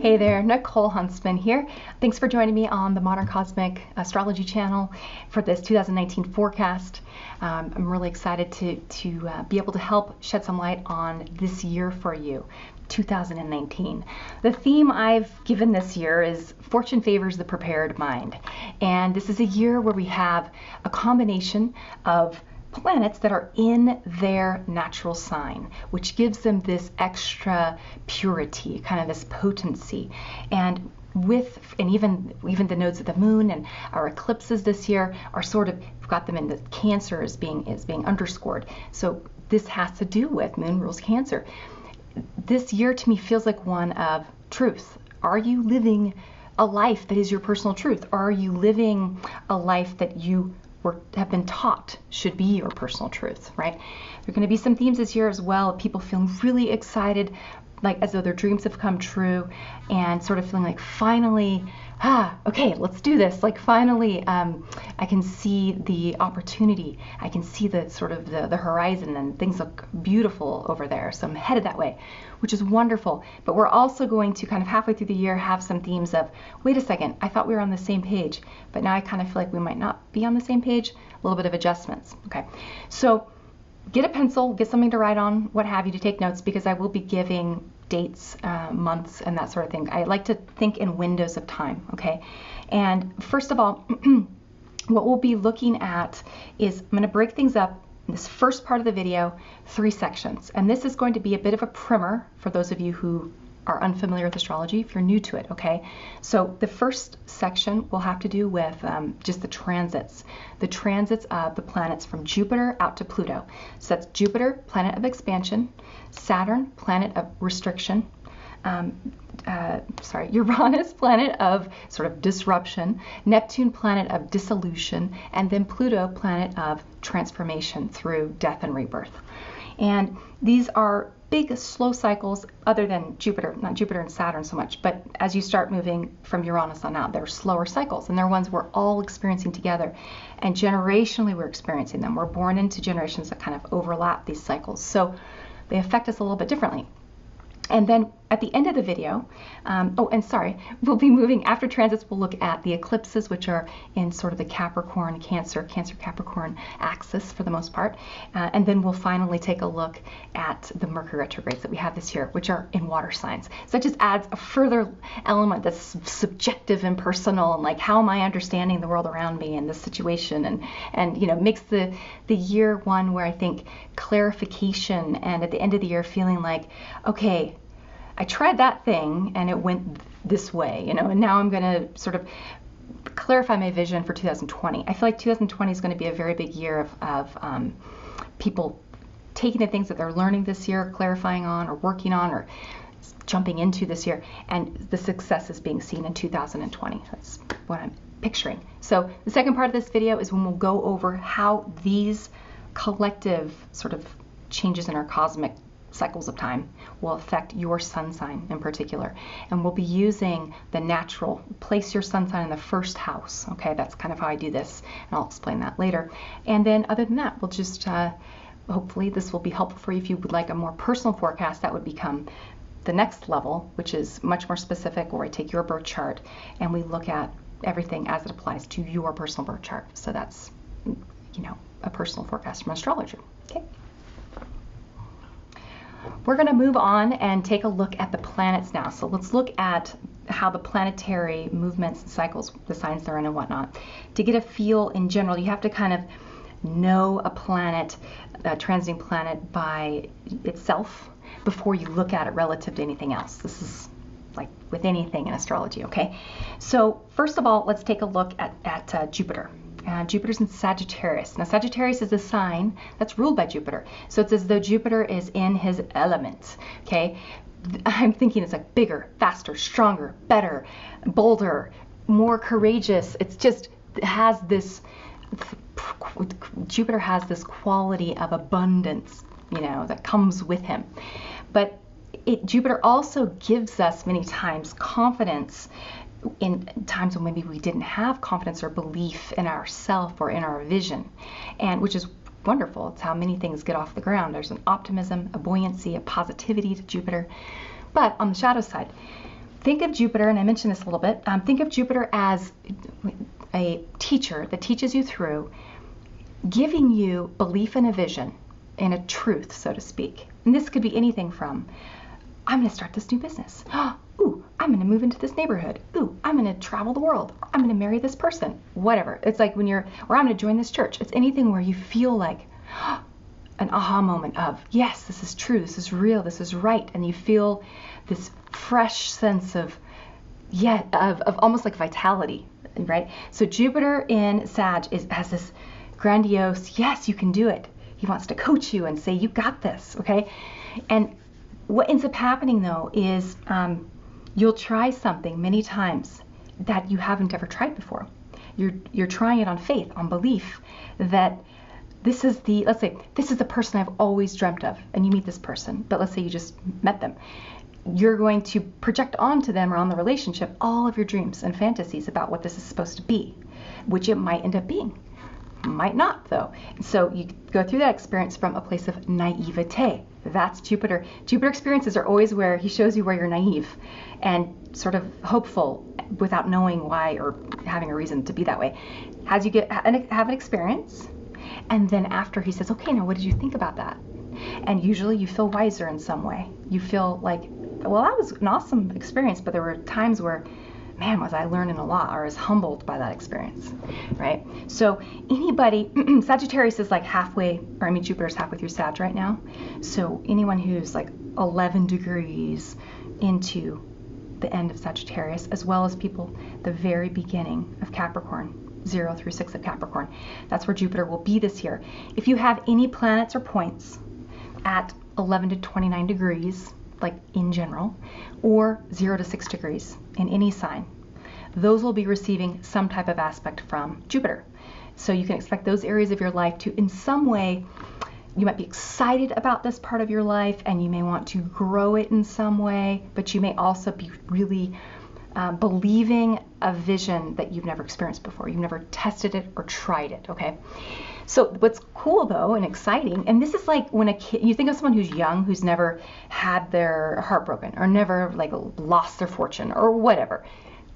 Hey there, Nichole Huntsman here. Thanks for joining me on the Modern Cosmic Astrology channel for this 2019 forecast. I'm really excited to be able to help shed some light on this year for you, 2019. The theme I've given this year is Fortune Favors the Prepared Mind. And this is a year where we have a combination of planets that are in their natural sign, which gives them this extra purity, kind of this potency. And even the nodes of the moon and our eclipses this year are sort of, we've got them in the Cancer is being underscored. So this has to do with moon rules Cancer. This year to me feels like one of truth. Are you living a life that is your personal truth? Are you living a life that you have been taught should be your personal truth, right? There are going to be some themes this year as well, people feeling really excited, like as though their dreams have come true, and sort of feeling like finally, okay, let's do this. Like finally, I can see the opportunity. I can see the sort of the horizon, and things look beautiful over there. So I'm headed that way, which is wonderful. But we're also going to kind of halfway through the year have some themes of, wait a second, I thought we were on the same page, but now I kind of feel like we might not be on the same page. A little bit of adjustments. Okay, so get a pencil, get something to write on, what have you, to take notes, because I will be giving dates, months, and that sort of thing. I like to think in windows of time, okay? And first of all, what we'll be looking at is, I'm going to break things up in this first part of the video, 3 sections. And this is going to be a bit of a primer for those of you who are unfamiliar with astrology, if you're new to it, okay? So the first section will have to do with just the transits of the planets from Jupiter out to Pluto. So that's Jupiter, planet of expansion, Saturn, planet of restriction, Uranus, planet of sort of disruption, Neptune, planet of dissolution, and then Pluto, planet of transformation through death and rebirth. And these are big, slow cycles, other than Jupiter, not Jupiter and Saturn so much, but as you start moving from Uranus on out, they're slower cycles, and they're ones we're all experiencing together. And generationally, we're experiencing them. We're born into generations that kind of overlap these cycles. So they affect us a little bit differently. And then at the end of the video, we'll be moving, after transits, we'll look at the eclipses, which are in sort of the Capricorn, Cancer, Capricorn axis for the most part. And then we'll finally take a look at the Mercury retrogrades that we have this year, which are in water signs. So it just adds a further element that's subjective and personal, and like, how am I understanding the world around me and this situation, and you know, makes the year one where I think clarification, and at the end of the year feeling like, okay, I tried that thing and it went this way, you know, and now I'm going to sort of clarify my vision for 2020. I feel like 2020 is going to be a very big year of people taking the things that they're learning this year, clarifying on or working on or jumping into this year, and the success is being seen in 2020. That's what I'm picturing. So the second part of this video is when we'll go over how these collective sort of changes in our cosmic cycles of time will affect your sun sign in particular. And we'll be using the natural, place your sun sign in the first house. Okay, that's kind of how I do this, and I'll explain that later. And then other than that, we'll just, hopefully this will be helpful for you. If you would like a more personal forecast, that would become the next level, which is much more specific, where I take your birth chart and we look at everything as it applies to your personal birth chart. So that's, you know, a personal forecast from astrology. Okay. We're going to move on and take a look at the planets now. So let's look at how the planetary movements and cycles, the signs they're in and whatnot. To get a feel in general, you have to kind of know a planet, a transiting planet by itself before you look at it relative to anything else. This is like with anything in astrology, okay? So first of all, let's take a look at Jupiter. Jupiter's in Sagittarius. Now, Sagittarius is a sign that's ruled by Jupiter. So it's as though Jupiter is in his element, okay? I'm thinking it's like bigger, faster, stronger, better, bolder, more courageous. It's just, it has this, Jupiter has this quality of abundance, you know, that comes with him. But Jupiter also gives us many times confidence in times when maybe we didn't have confidence or belief in ourself or in our vision, and which is wonderful. It's how many things get off the ground. There's an optimism, a buoyancy, a positivity to Jupiter. But on the shadow side, think of Jupiter, and I mentioned this a little bit, think of Jupiter as a teacher that teaches you through giving you belief in a vision, in a truth, so to speak. And this could be anything from, I'm going to start this new business. Ooh, I'm going to move into this neighborhood. Ooh, I'm going to travel the world. I'm going to marry this person. Whatever. It's like or I'm going to join this church. It's anything where you feel like an aha moment of, yes, this is true, this is real, this is right. And you feel this fresh sense of almost like vitality, right? So Jupiter in Sag has this grandiose, yes, you can do it. He wants to coach you and say, you got this, okay? And what ends up happening though is you'll try something many times that you haven't ever tried before. You're trying it on faith, on belief that this is let's say this is the person I've always dreamt of, and you meet this person, but let's say you just met them. You're going to project onto them or on the relationship all of your dreams and fantasies about what this is supposed to be, which it might end up being. Might not, though. So you go through that experience from a place of naivete. That's Jupiter. Jupiter experiences are always where he shows you where you're naive and sort of hopeful without knowing why or having a reason to be that way. As you have an experience, and then after he says, okay, now what did you think about that? And usually you feel wiser in some way. You feel like, well, that was an awesome experience, but there were times where, man, was I learning a lot, or was humbled by that experience, right? So anybody, Sagittarius is like Jupiter's halfway through Sag right now. So anyone who's like 11 degrees into the end of Sagittarius, as well as people the very beginning of Capricorn, 0 through 6 of Capricorn, that's where Jupiter will be this year. If you have any planets or points at 11 to 29 degrees, like in general, or 0 to 6 degrees in any sign, those will be receiving some type of aspect from Jupiter. So you can expect those areas of your life to, in some way, you might be excited about this part of your life and you may want to grow it in some way, but you may also be really believing a vision that you've never experienced before. You've never tested it or tried it, okay? So what's cool though and exciting, and this is like when a kid, you think of someone who's young, who's never had their heart broken or never like lost their fortune or whatever.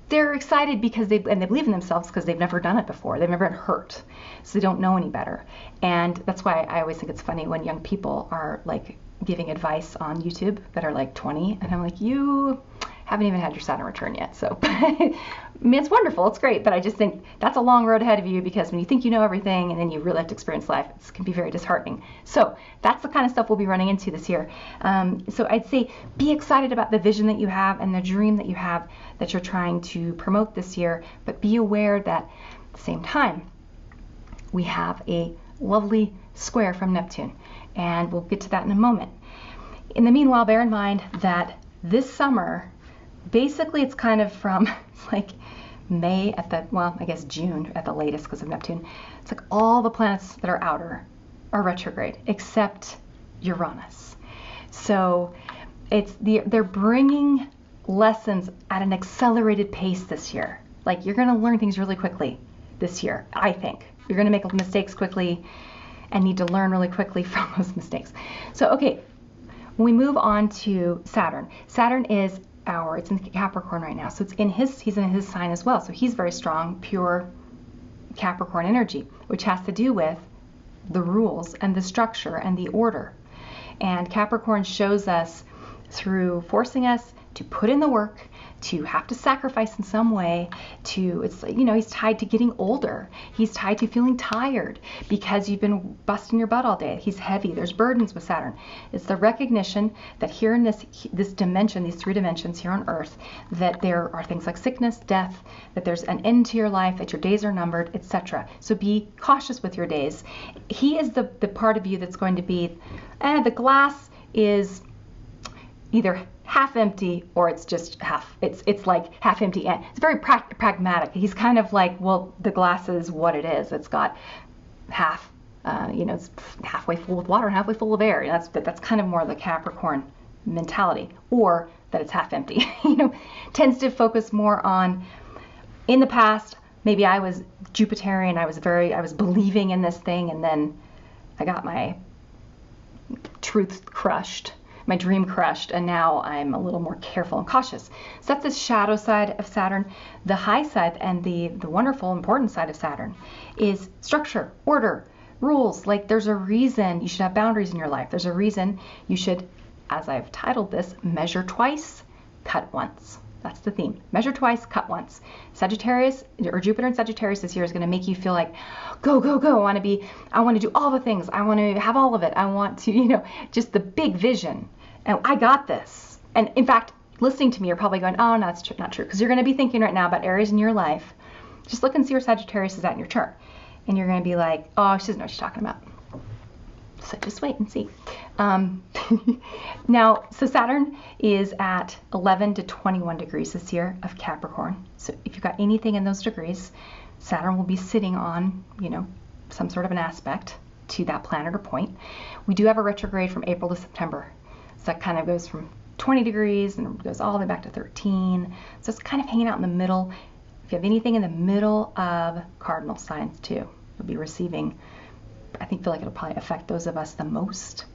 They're excited because they believe in themselves because they've never done it before. They've never been hurt, so they don't know any better. And that's why I always think it's funny when young people are like giving advice on YouTube that are like 20, and I'm like, you haven't even had your Saturn return yet. So I mean, it's wonderful, it's great, but I just think that's a long road ahead of you, because when you think you know everything and then you really have to experience life, it can be very disheartening. So that's the kind of stuff we'll be running into this year. So I'd say be excited about the vision that you have and the dream that you have that you're trying to promote this year, but be aware that at the same time, we have a lovely square from Neptune, and we'll get to that in a moment. In the meanwhile, bear in mind that this summer, basically it's kind of from like May at the, well, I guess June at the latest because of Neptune. It's like all the planets that are outer are retrograde except Uranus. So they're bringing lessons at an accelerated pace this year. Like you're going to learn things really quickly this year, I think. You're going to make mistakes quickly and need to learn really quickly from those mistakes. So, okay, when we move on to Saturn. Saturn is it's in Capricorn right now, so he's in his sign as well. So he's very strong, pure Capricorn energy, which has to do with the rules and the structure and the order. And Capricorn shows us through forcing us to put in the work, to have to sacrifice in some way, he's tied to getting older. He's tied to feeling tired because you've been busting your butt all day. He's heavy. There's burdens with Saturn. It's the recognition that here in this dimension, these 3 dimensions here on Earth, that there are things like sickness, death, that there's an end to your life, that your days are numbered, etc. So be cautious with your days. He is the part of you that's going to be, the glass is either half empty or it's just it's like half empty, and it's very pragmatic. He's kind of like, well, the glass is what it is. It's got half, it's halfway full with water and halfway full of air. That's kind of more the Capricorn mentality, or that it's half empty. Tends to focus more on, in the past, maybe I was Jupiterian, I was believing in this thing, and then I got my truth crushed. my dream crushed, and now I'm a little more careful and cautious. So that's the shadow side of Saturn. The high side and the wonderful, important side of Saturn is structure, order, rules. Like, there's a reason you should have boundaries in your life. There's a reason you should, as I've titled this, measure twice, cut once. That's the theme. Measure twice, cut once. Sagittarius, or Jupiter in Sagittarius this year, is going to make you feel like, go, go, go. I want to do all the things. I want to have all of it. I want to, just the big vision. And I got this. And in fact, listening to me, you're probably going, oh, no, that's not true. Because you're going to be thinking right now about areas in your life. Just look and see where Sagittarius is at in your chart. And you're going to be like, oh, she doesn't know what she's talking about. So just wait and see. Now, so Saturn is at 11 to 21 degrees this year of Capricorn. So if you've got anything in those degrees, Saturn will be sitting on, some sort of an aspect to that planet or point. We do have a retrograde from April to September. So that kind of goes from 20 degrees and goes all the way back to 13. So it's kind of hanging out in the middle. If you have anything in the middle of cardinal signs too, you'll be receiving, I feel like it'll probably affect those of us the most.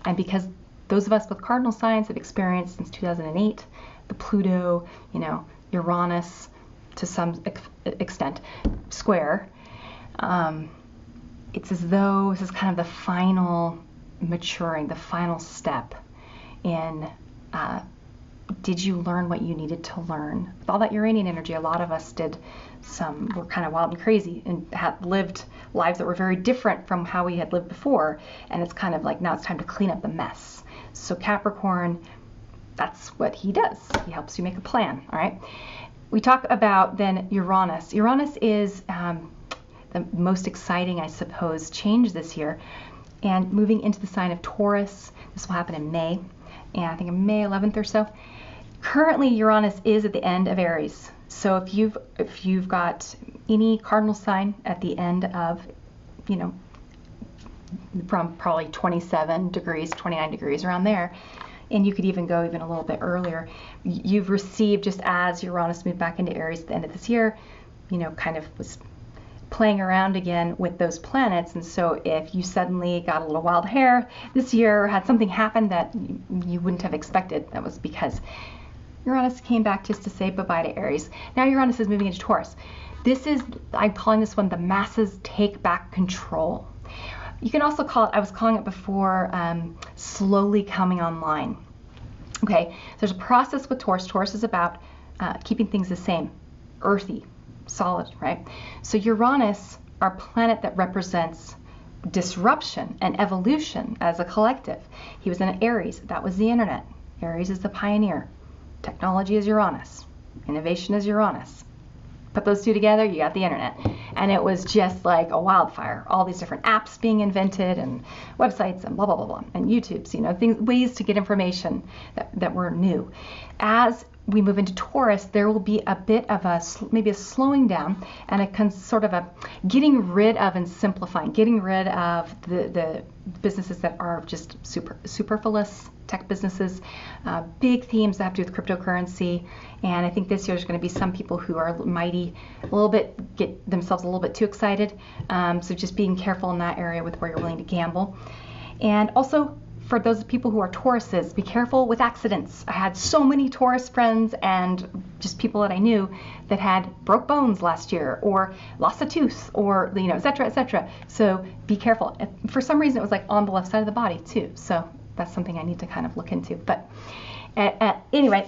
And because those of us with cardinal signs have experienced since 2008, the Pluto, Uranus to some extent square, it's as though this is kind of the final maturing, the final step in did you learn what you needed to learn? With all that Uranian energy, a lot of us were kind of wild and crazy and had lived lives that were very different from how we had lived before. And it's kind of like, now it's time to clean up the mess. So Capricorn, that's what he does. He helps you make a plan, all right? We talk about then Uranus. Uranus is the most exciting, I suppose, change this year. And moving into the sign of Taurus, this will happen in May. And I think in May 11th or so. Currently, Uranus is at the end of Aries. So if you've got any cardinal sign at the end of, from probably 27 degrees, 29 degrees, around there, and you could even go even a little bit earlier, you've received, just as Uranus moved back into Aries at the end of this year, kind of was playing around again with those planets. And so if you suddenly got a little wild hair this year, or had something happen that you wouldn't have expected, that was because Uranus came back just to say bye-bye to Aries. Now Uranus is moving into Taurus. I'm calling this one the masses take back control. You can also call it, I was calling it before, slowly coming online. Okay, there's a process with Taurus. Taurus is about keeping things the same, earthy, solid, right? So Uranus, our planet that represents disruption and evolution as a collective. He was in Aries. That was the internet. Aries is the pioneer. Technology is Uranus. Innovation is Uranus. Put those two together, you got the internet. And it was just like a wildfire. All these different apps being invented and websites and blah, blah, blah, blah. And YouTubes, ways to get information that were new. As we move into Taurus, there will be a bit of maybe a slowing down and a sort of a getting rid of and simplifying, getting rid of the businesses that are just superfluous tech businesses, big themes that have to do with cryptocurrency. And I think this year there's going to be some people who are get themselves a little bit too excited. So just being careful in that area with where you're willing to gamble. And also, for those people who are Tauruses, be careful with accidents. I had so many Taurus friends and just people that I knew that had broke bones last year or lost a tooth or, et cetera, et cetera. So be careful. For some reason, it was like on the left side of the body too. So that's something I need to kind of look into. But anyway,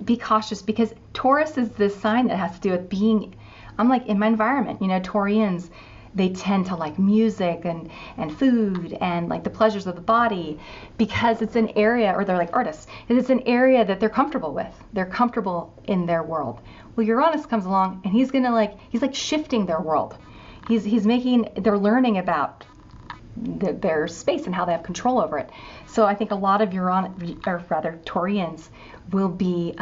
be cautious, because Taurus is this sign that has to do with being, I'm like in my environment, Taurians, they tend to like music and food and like the pleasures of the body, because it's an area, or they're like artists, it's an area that they're comfortable with. They're comfortable in their world. Well, Uranus comes along and he's like shifting their world. They're learning about their space and how they have control over it. So I think a lot of Taurians will be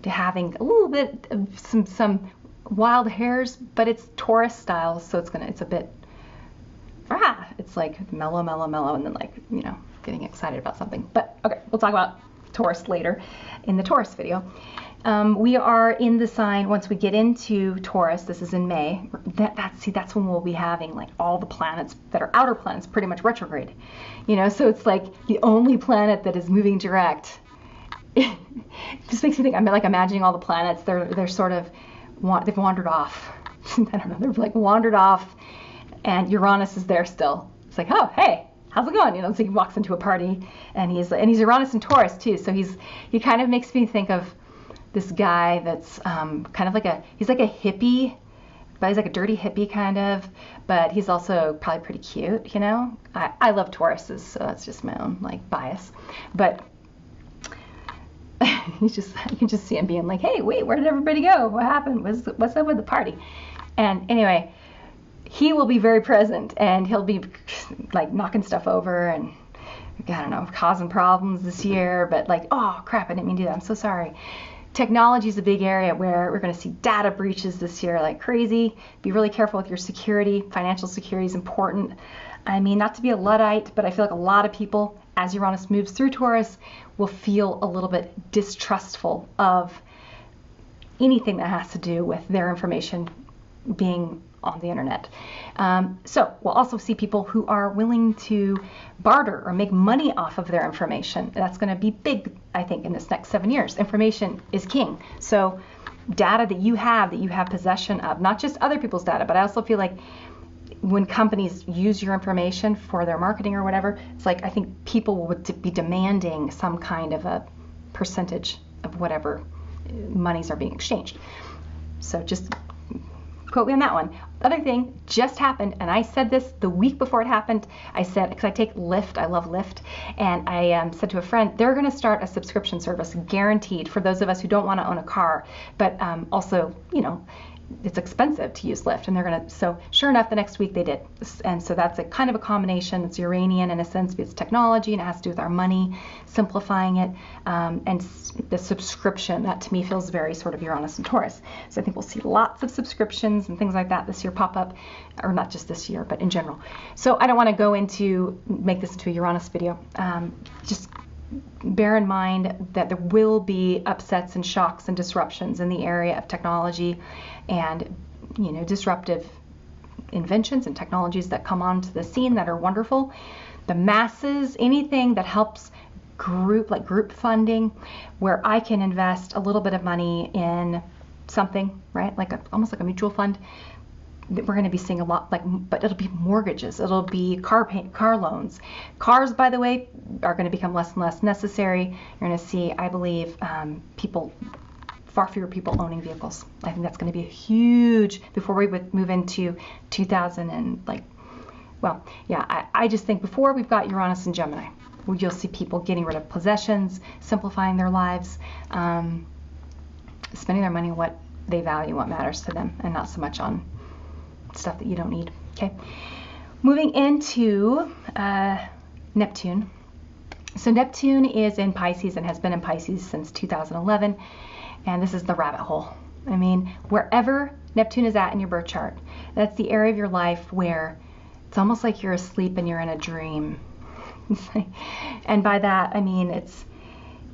having a little bit of some wild hairs, but it's Taurus style, so it's a bit it's like mellow, and then getting excited about something. But okay, we'll talk about Taurus later in the Taurus video. We are in the sign, once we get into Taurus, this is in May, that's when we'll be having like all the planets that are outer planets pretty much retrograde. So it's like the only planet that is moving direct. It just makes me think, I'm like imagining all the planets, they're sort of, they've wandered off. I don't know, they've like wandered off, and Uranus is there still. It's like, oh, hey, how's it going? So he walks into a party, and he's Uranus and Taurus too. So he kind of makes me think of this guy that's kind of like he's like a hippie, but he's like a dirty hippie kind of, but he's also probably pretty cute. I love Tauruses, so that's just my own like bias, but you can just see him being like, hey, wait, where did everybody go? What happened? What's up with the party? And anyway, he will be very present, and he'll be like knocking stuff over and, I don't know, causing problems this year, but like, oh crap, I didn't mean to do that. I'm so sorry. Technology is a big area where we're going to see data breaches this year like crazy. Be really careful with your security. Financial security is important. I mean, not to be a Luddite, but I feel like a lot of people, as Uranus moves through Taurus, will feel a little bit distrustful of anything that has to do with their information being on the internet. So we'll also see people who are willing to barter or make money off of their information. That's going to be big, I think, in this next 7 years. Information is king. So data that you have possession of, not just other people's data, but I also feel like when companies use your information for their marketing or whatever, it's like I think people would be demanding some kind of a percentage of whatever monies are being exchanged. So just quote me on that one. Other thing just happened, and I said this the week before it happened. I said, because I take Lyft, I love Lyft, and I said to a friend, they're going to start a subscription service guaranteed for those of us who don't want to own a car, but also, it's expensive to use Lyft, and they're going to, so sure enough, the next week they did. And so that's a kind of a combination. It's Uranian in a sense, but it's technology, and it has to do with our money, simplifying it, and the subscription, that to me feels very sort of Uranus and Taurus. So I think we'll see lots of subscriptions and things like that this year pop up, or not just this year, but in general. So I don't want to make this into a Uranus video. Just bear in mind that there will be upsets and shocks and disruptions in the area of technology and, disruptive inventions and technologies that come onto the scene that are wonderful. The masses, anything that helps group funding, where I can invest a little bit of money in something, right? Almost like a mutual fund. We're going to be seeing a lot, but it'll be mortgages, it'll be car loans. Cars, by the way, are going to become less and less necessary. You're going to see, I believe, far fewer people owning vehicles. I think that's going to be a huge, before we would move into 2000 and I just think before we've got Uranus and Gemini, where you'll see people getting rid of possessions, simplifying their lives, spending their money on what they value, what matters to them, and not so much on stuff that you don't need. Okay, moving into Neptune. So Neptune is in Pisces and has been in Pisces since 2011, and this is the rabbit hole. I mean, wherever Neptune is at in your birth chart, that's the area of your life where it's almost like you're asleep and you're in a dream. And by that I mean, it's,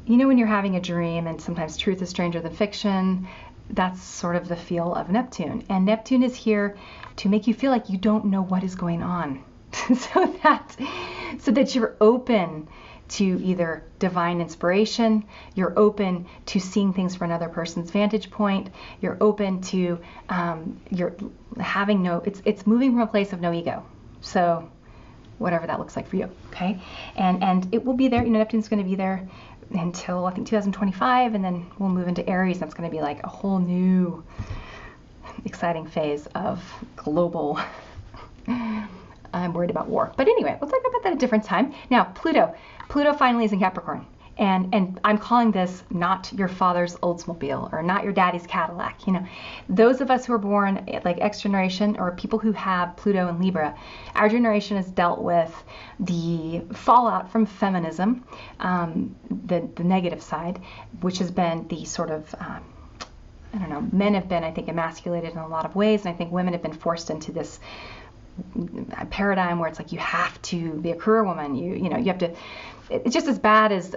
when you're having a dream, and sometimes truth is stranger than fiction, that's sort of the feel of Neptune. And Neptune is here to make you feel like you don't know what is going on. so that you're open to either divine inspiration, you're open to seeing things from another person's vantage point, you're open to, you're having it's moving from a place of no ego. So whatever that looks like for you, okay? And it will be there, Neptune's going to be there until I think 2025, and then we'll move into Aries. That's going to be like a whole new exciting phase of global, I'm worried about war. But anyway, we'll talk about that at a different time. Now, Pluto finally is in Capricorn. And I'm calling this not your father's Oldsmobile or not your daddy's Cadillac. Those of us who are born like X generation, or people who have Pluto and Libra, our generation has dealt with the fallout from feminism, the negative side, which has been the sort of, men have been, I think, emasculated in a lot of ways, and I think women have been forced into this paradigm where it's like you have to be a career woman. You have to. It's just as bad as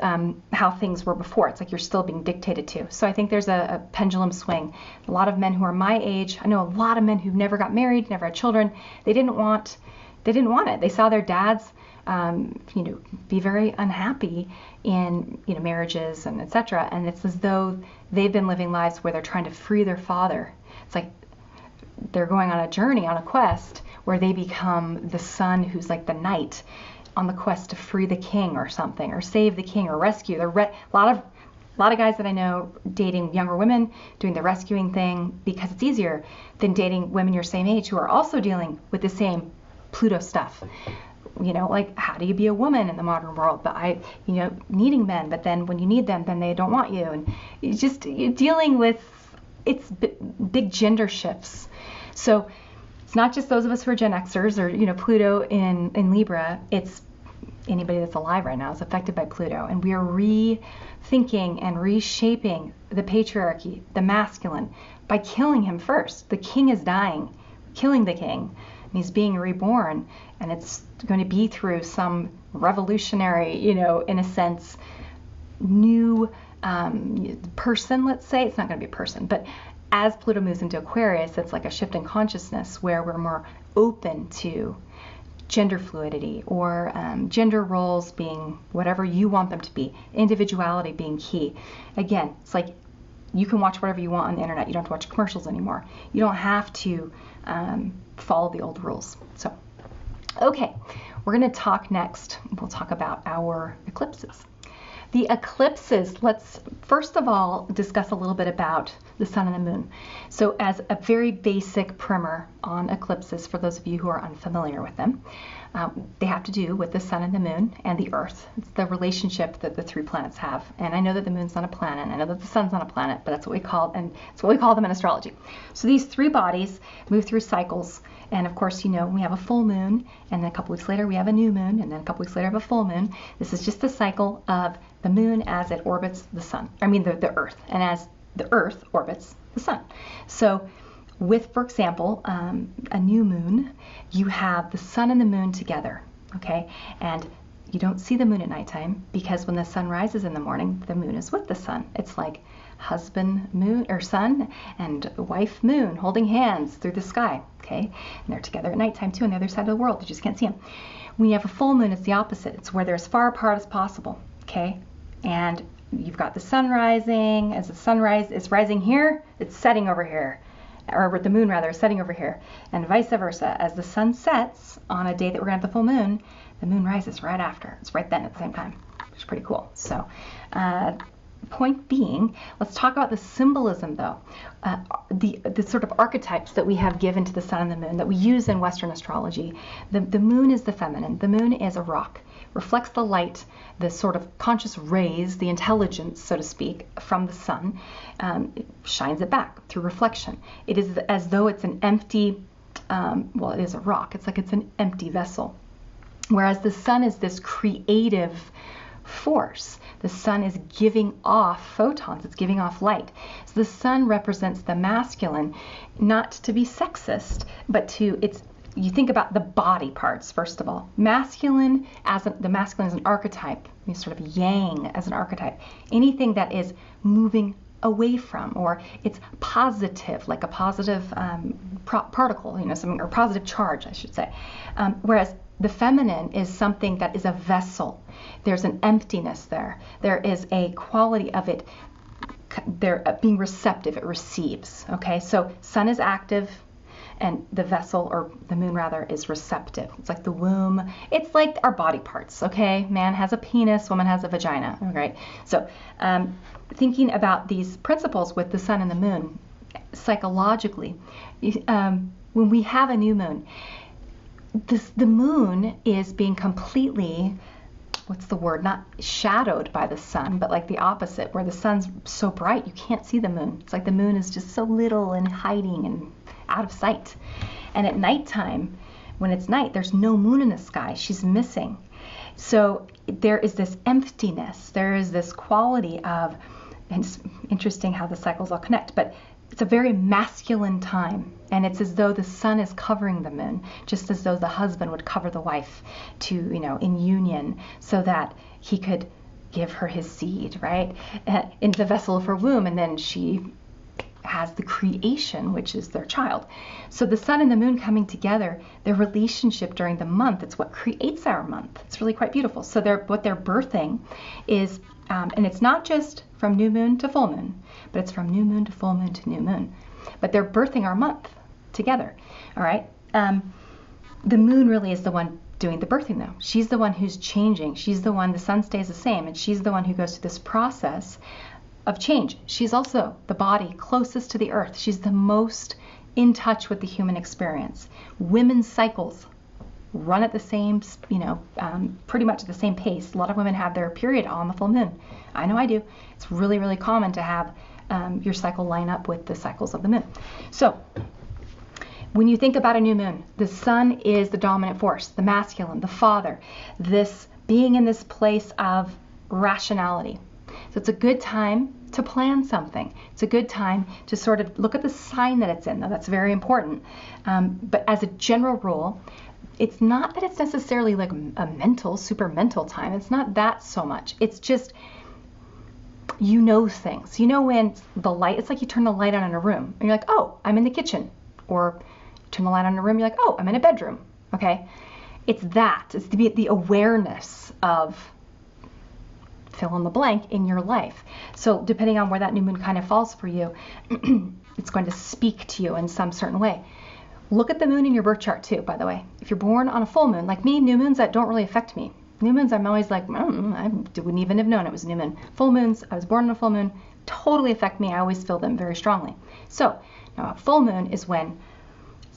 how things were before. It's like you're still being dictated to. So I think there's a pendulum swing. A lot of men who are my age, I know a lot of men who've never got married, never had children. They didn't want it. They saw their dads, be very unhappy in marriages and etc. And it's as though they've been living lives where they're trying to free their father. It's like they're going on a journey, on a quest where they become the son who's like the knight on the quest to free the king or something, or save the king, or rescue. A lot of guys that I know dating younger women, doing the rescuing thing because it's easier than dating women your same age who are also dealing with the same Pluto stuff. Like, how do you be a woman in the modern world? But needing men, but then when you need them, then they don't want you, and you're dealing with big gender shifts. So it's not just those of us who are Gen Xers or Pluto in Libra. It's anybody that's alive right now is affected by Pluto, and we are rethinking and reshaping the patriarchy, the masculine, by killing him first. The king is dying, killing the king, and he's being reborn, and it's going to be through some revolutionary, in a sense, new person, let's say. It's not going to be a person, but as Pluto moves into Aquarius, it's like a shift in consciousness where we're more open to gender fluidity, or gender roles being whatever you want them to be, individuality being key. Again, it's like you can watch whatever you want on the internet. You don't have to watch commercials anymore. You don't have to follow the old rules. So, okay, we're going to talk next. We'll talk about our eclipses. The eclipses, let's first of all discuss a little bit about the sun and the moon. So as a very basic primer on eclipses, for those of you who are unfamiliar with them, they have to do with the sun and the moon and the earth. It's the relationship that the three planets have. And I know that the moon's not a planet, I know that the sun's not a planet, but that's what we call them in astrology. So these three bodies move through cycles. And of course, we have a full moon, and then a couple weeks later we have a new moon, and then a couple weeks later we have a full moon. This is just the cycle of the moon as it orbits the earth, and as the earth orbits the sun. So with, for example, a new moon, you have the sun and the moon together, okay? And you don't see the moon at nighttime, because when the sun rises in the morning, the moon is with the sun. It's like husband moon, or sun, and wife moon holding hands through the sky, okay? And they're together at nighttime too, on the other side of the world. You just can't see them. When you have a full moon, it's the opposite. It's where they're as far apart as possible, okay? And you've got the sun rising. As the sunrise is rising here, it's setting over here. Or the moon rather is setting over here, and vice versa. As the sun sets on a day that we're going to have the full moon, the moon rises right after. It's right then at the same time, which is pretty cool. So point being, let's talk about the symbolism though, the sort of archetypes that we have given to the sun and the moon that we use in Western astrology. The moon is the feminine. The moon is a rock, reflects the light, the sort of conscious rays, the intelligence, so to speak, from the sun. It shines it back through reflection. It is as though it's an empty, it is a rock. It's like it's an empty vessel. Whereas the sun is this creative force. The sun is giving off photons. It's giving off light. So the sun represents the masculine, not to be sexist, but you think about the body parts, first of all. The masculine as an archetype, sort of yang as an archetype. Anything that is moving away from, or it's positive, like a positive particle, something, or positive charge, I should say. Whereas the feminine is something that is a vessel. There's an emptiness there. There is a quality of it. They're being receptive. It receives. Okay, so sun is active, and the vessel, or the moon rather, is receptive. It's like the womb. It's like our body parts. Okay, man has a penis, woman has a vagina. All right. So thinking about these principles with the sun and the moon, psychologically, when we have a new moon, the moon is being completely, not shadowed by the sun, but like the opposite, where the sun's so bright you can't see the moon. It's like the moon is just so little and hiding and out of sight. And at nighttime, when it's night, there's no moon in the sky. She's missing. So there is this emptiness. There is this quality of And it's interesting how the cycles all connect, but it's a very masculine time, and it's as though the sun is covering the moon, just as though the husband would cover the wife to, in union, so that he could give her his seed, right, into the vessel of her womb, and then she has the creation, which is their child. So the sun and the moon coming together, their relationship during the month, it's what creates our month. It's really quite beautiful. So what they're birthing is, and it's not just from new moon to full moon, but it's from new moon to full moon to new moon. But they're birthing our month together, all right? The moon really is the one doing the birthing, though. She's the one who's changing. She's the one, the sun stays the same, and she's the one who goes through this process of change. She's also the body closest to the earth. She's the most in touch with the human experience. Women's cycles run at the same, pretty much at the same pace. A lot of women have their period on the full moon. I know I do. It's really, really common to have your cycle line up with the cycles of the moon. So when you think about a new moon, the sun is the dominant force, the masculine, the father, this being in this place of rationality. So it's a good time to plan something. It's a good time to sort of look at the sign that it's in. Now, that's very important. But as a general rule, it's not that it's necessarily like a super mental time. It's not that so much. It's just, things. When the light, it's like you turn the light on in a room and you're like, oh, I'm in the kitchen. Or you turn the light on in a room, you're like, oh, I'm in a bedroom. Okay? It's that. It's the awareness of fill in the blank in your life. So depending on where that new moon kind of falls for you, it's going to speak to you in some certain way. Look at the moon in your birth chart too, by the way. If you're born on a full moon, like me, new moons that don't really affect me. New moons, I'm always like, I wouldn't even have known it was a new moon. Full moons, I was born on a full moon, totally affect me. I always feel them very strongly. So now a full moon is when,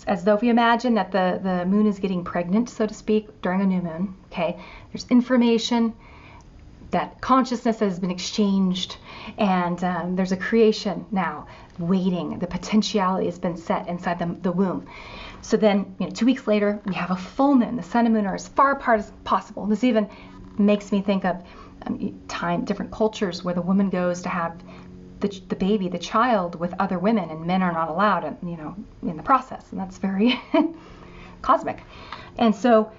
as though if you imagine that the moon is getting pregnant, so to speak, during a new moon, okay? There's information, that consciousness has been exchanged, and there's a creation now waiting. The potentiality has been set inside the womb. So then, 2 weeks later, we have a full moon. The sun and moon are as far apart as possible. This even makes me think of different cultures where the woman goes to have the baby, the child, with other women, and men are not allowed, in the process. And that's very cosmic. And so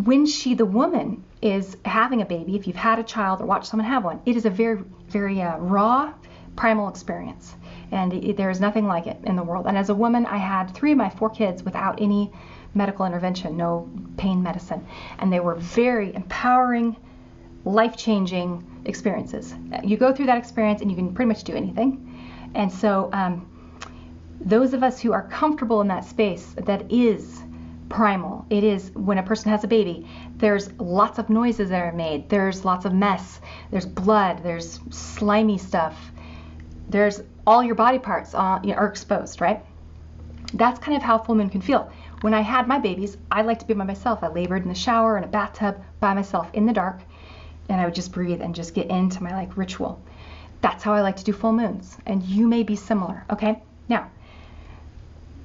when the woman is having a baby, if you've had a child or watched someone have one, it is a very, very raw, primal experience. And there is nothing like it in the world. And as a woman, I had 3 of my 4 kids without any medical intervention, no pain medicine. And they were very empowering, life-changing experiences. You go through that experience and you can pretty much do anything. And so those of us who are comfortable in that space, that is primal. It is when a person has a baby, there's lots of noises that are made. There's lots of mess. There's blood. There's slimy stuff. There's all your body parts are exposed, right? That's kind of how full moon can feel. When I had my babies, I like to be by myself. I labored in the shower, in a bathtub, by myself, in the dark, and I would just breathe and just get into my ritual. That's how I like to do full moons, and you may be similar, okay? Now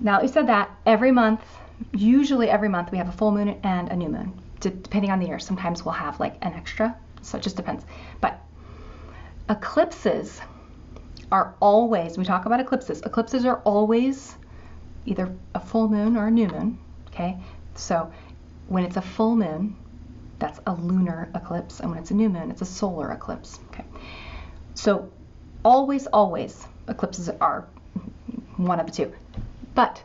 that we said that, usually every month we have a full moon and a new moon, depending on the year. Sometimes we'll have an extra, so it just depends. But eclipses are always, we talk about eclipses are always either a full moon or a new moon, okay? So when it's a full moon, that's a lunar eclipse, and when it's a new moon, it's a solar eclipse, okay? So always, eclipses are one of the two. But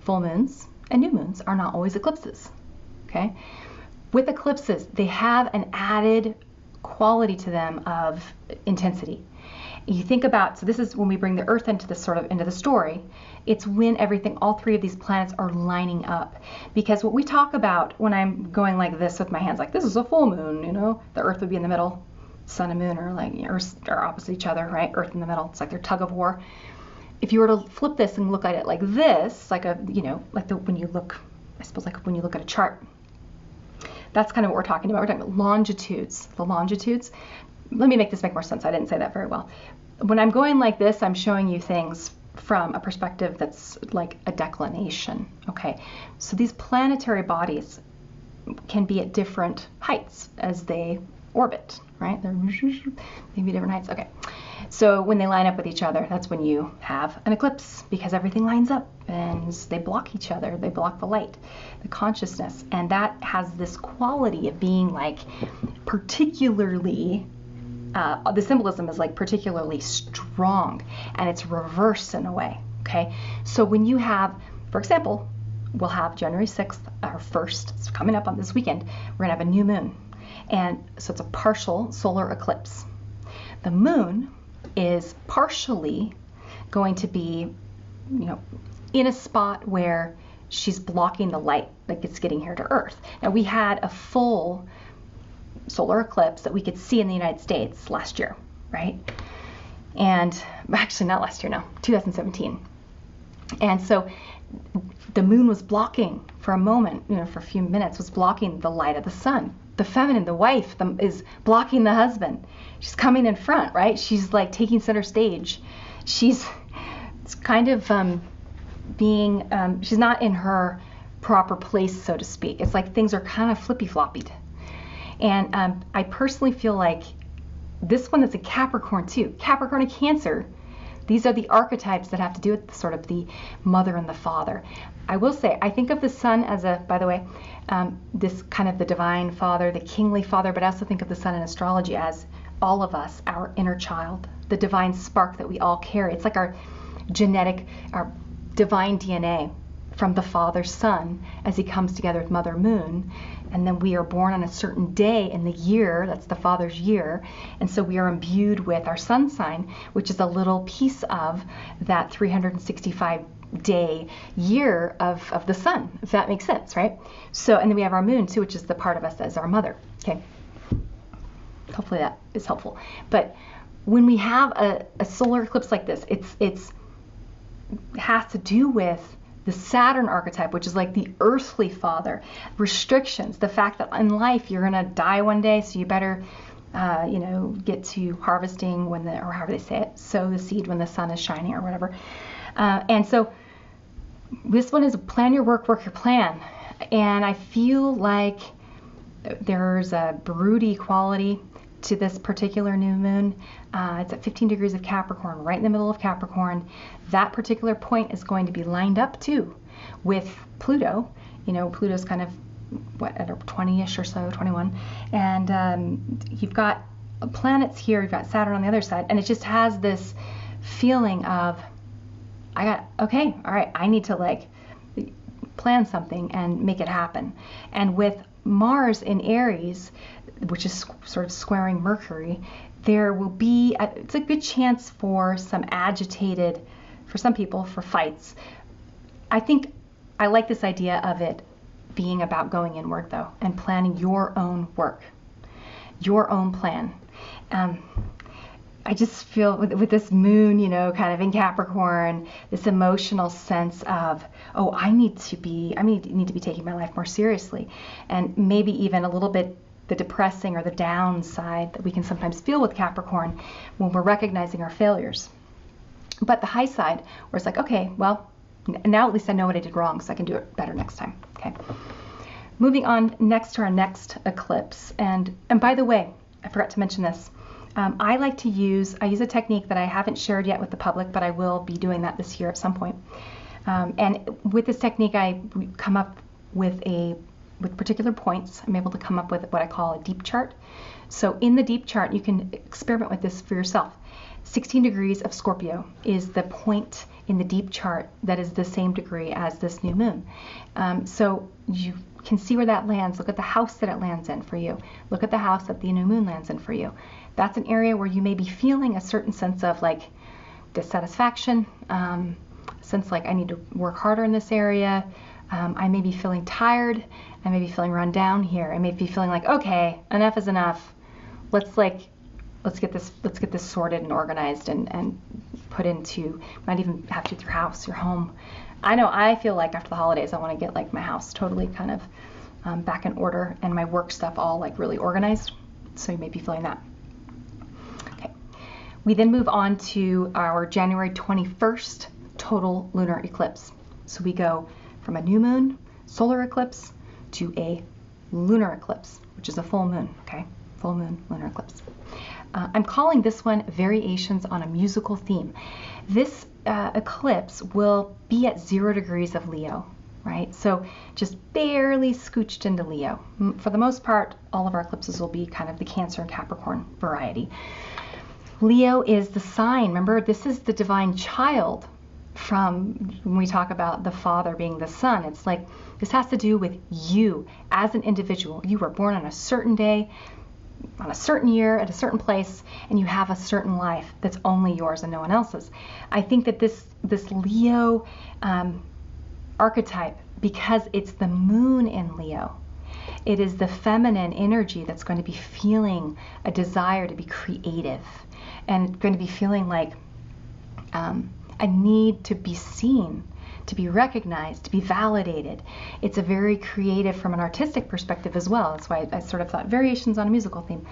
full moons and new moons are not always eclipses, okay? With eclipses, they have an added quality to them of intensity. You think about, so this is when we bring the Earth into the story. It's when all 3 of these planets are lining up. Because what we talk about when I'm going like this with my hands, like this is a full moon, the Earth would be in the middle, sun and moon are opposite each other, right? Earth in the middle. It's like their tug of war. If you were to flip this and look at it like this, when you look at a chart, that's kind of what we're talking about. We're talking about longitudes. The longitudes. Let me make this make more sense. I didn't say that very well. When I'm going like this, I'm showing you things from a perspective that's like a declination. Okay, so these planetary bodies can be at different heights as they orbit, right? They're maybe different heights. Okay, So when they line up with each other, that's when you have an eclipse, because everything lines up and they block each other. They block the light, the consciousness. And that has this quality of being like particularly, the symbolism is like particularly strong, and it's reverse in a way. Okay. So when you have, for example, we'll have January 6th, our 1st, it's coming up on this weekend, we're going to have a new moon. And so it's a partial solar eclipse. The moon is partially going to be, in a spot where she's blocking the light that it's getting here to Earth. Now, we had a full solar eclipse that we could see in the United States last year, right? And actually not last year, no, 2017. And so the moon was blocking for a moment, for a few minutes, was blocking the light of the sun. The feminine, the wife, is blocking the husband. She's coming in front, right? She's like taking center stage. It's kind of she's not in her proper place, so to speak. It's like things are kind of flippy-floppied. And I personally feel like this one is a Capricorn too. Capricorn and Cancer, these are the archetypes that have to do with sort of the mother and the father. I will say, I think of the sun as by the way, this kind of the divine father, the kingly father, but I also think of the sun in astrology as all of us, our inner child, the divine spark that we all carry. It's like our genetic, our divine DNA from the father's son as he comes together with Mother Moon. And then we are born on a certain day in the year, that's the father's year. And so we are imbued with our sun sign, which is a little piece of that 365-day year of the sun, if that makes sense, right? So, and then we have our moon too, which is the part of us that is our mother, okay? Hopefully that is helpful. But when we have a solar eclipse like this, it has to do with the Saturn archetype, which is like the earthly father, restrictions, the fact that in life you're going to die one day, so you better, get to harvesting or however they say it, sow the seed when the sun is shining or whatever. And so this one is plan your work, work your plan. And I feel like there's a broody quality to this particular new moon. It's at 15 degrees of Capricorn, right in the middle of Capricorn. That particular point is going to be lined up too with Pluto. Pluto's kind of at 20-ish or so, 21. And you've got planets here, you've got Saturn on the other side, and it just has this feeling of, okay, all right, I need to plan something and make it happen. And with Mars in Aries, which is sort of squaring Mercury, there will be, it's a good chance for some agitated, for some people, for fights. I think I like this idea of it being about going inward though, and planning your own work, your own plan. I just feel with this moon, kind of in Capricorn, this emotional sense of, I need to be taking my life more seriously, and maybe even a little bit the depressing or the downside that we can sometimes feel with Capricorn when we're recognizing our failures. But the high side, where it's like, okay, well, now at least I know what I did wrong, so I can do it better next time. Okay. Moving on next to our next eclipse, and by the way, I forgot to mention this. I use a technique that I haven't shared yet with the public, but I will be doing that this year at some point. And with this technique, I come up with particular points. I'm able to come up with what I call a deep chart. So in the deep chart, you can experiment with this for yourself. 16 degrees of Scorpio is the point in the deep chart that is the same degree as this new moon. So you can see where that lands. Look at the house that it lands in for you. Look at the house that the new moon lands in for you. That's an area where you may be feeling a certain sense of dissatisfaction, sense I need to work harder in this area. I may be feeling tired. I may be feeling run down here. I may be feeling okay, enough is enough. Let's get this sorted and organized and put into, might even have to your house, your home. I know I feel after the holidays I want to get my house totally kind of back in order and my work stuff all really organized. So you may be feeling that. Okay. We then move on to our January 21st total lunar eclipse. So we go from a new moon, solar eclipse, to a lunar eclipse, which is a full moon, okay? Full moon, lunar eclipse. I'm calling this one Variations on a Musical Theme. This eclipse will be at 0 degrees of Leo, right? So just barely scooched into Leo. For the most part, all of our eclipses will be kind of the Cancer and Capricorn variety. Leo is the sign. Remember, this is the divine child from when we talk about the father being the son. It's like this has to do with you as an individual. You were born on a certain day, on a certain year, at a certain place, and you have a certain life that's only yours and no one else's. I think that this Leo archetype, because it's the moon in Leo, it is the feminine energy that's going to be feeling a desire to be creative and going to be feeling like a need to be seen, to be recognized, to be validated. It's a very creative from an artistic perspective as well. That's why I sort of thought variations on a musical theme.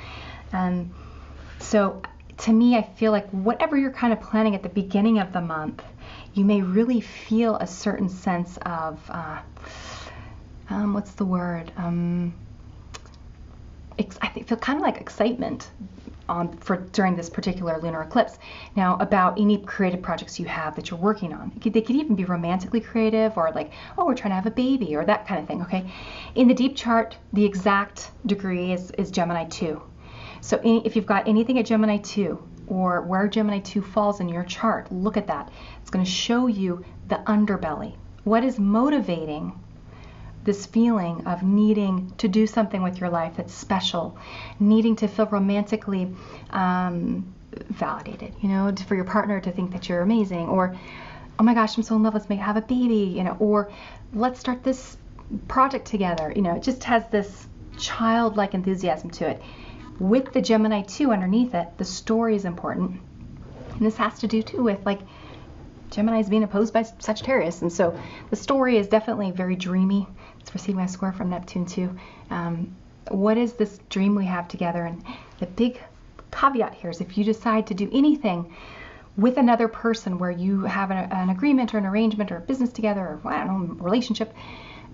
So to me, I feel like whatever you're kind of planning at the beginning of the month, you may really feel a certain sense of, what's the word? I feel kind of like excitement during this particular lunar eclipse. Now, about any creative projects you have that you're working on. They could even be romantically creative, or like, oh, we're trying to have a baby, or that kind of thing, okay? In the deep chart, the exact degree is Gemini 2. So if you've got anything at Gemini 2, or where Gemini 2 falls in your chart, look at that. It's going to show you the underbelly. What is motivating this feeling of needing to do something with your life that's special, needing to feel romantically validated, for your partner to think that you're amazing, or, oh my gosh, I'm so in love, let's have a baby, or let's start this project together. It just has this childlike enthusiasm to it. With the Gemini 2 underneath it, the story is important. And this has to do too with like Gemini is being opposed by Sagittarius, and so the story is definitely very dreamy. It's receiving my square from Neptune too. What is this dream we have together? And the big caveat here is if you decide to do anything with another person where you have an agreement or an arrangement or a business together, or I don't know, relationship,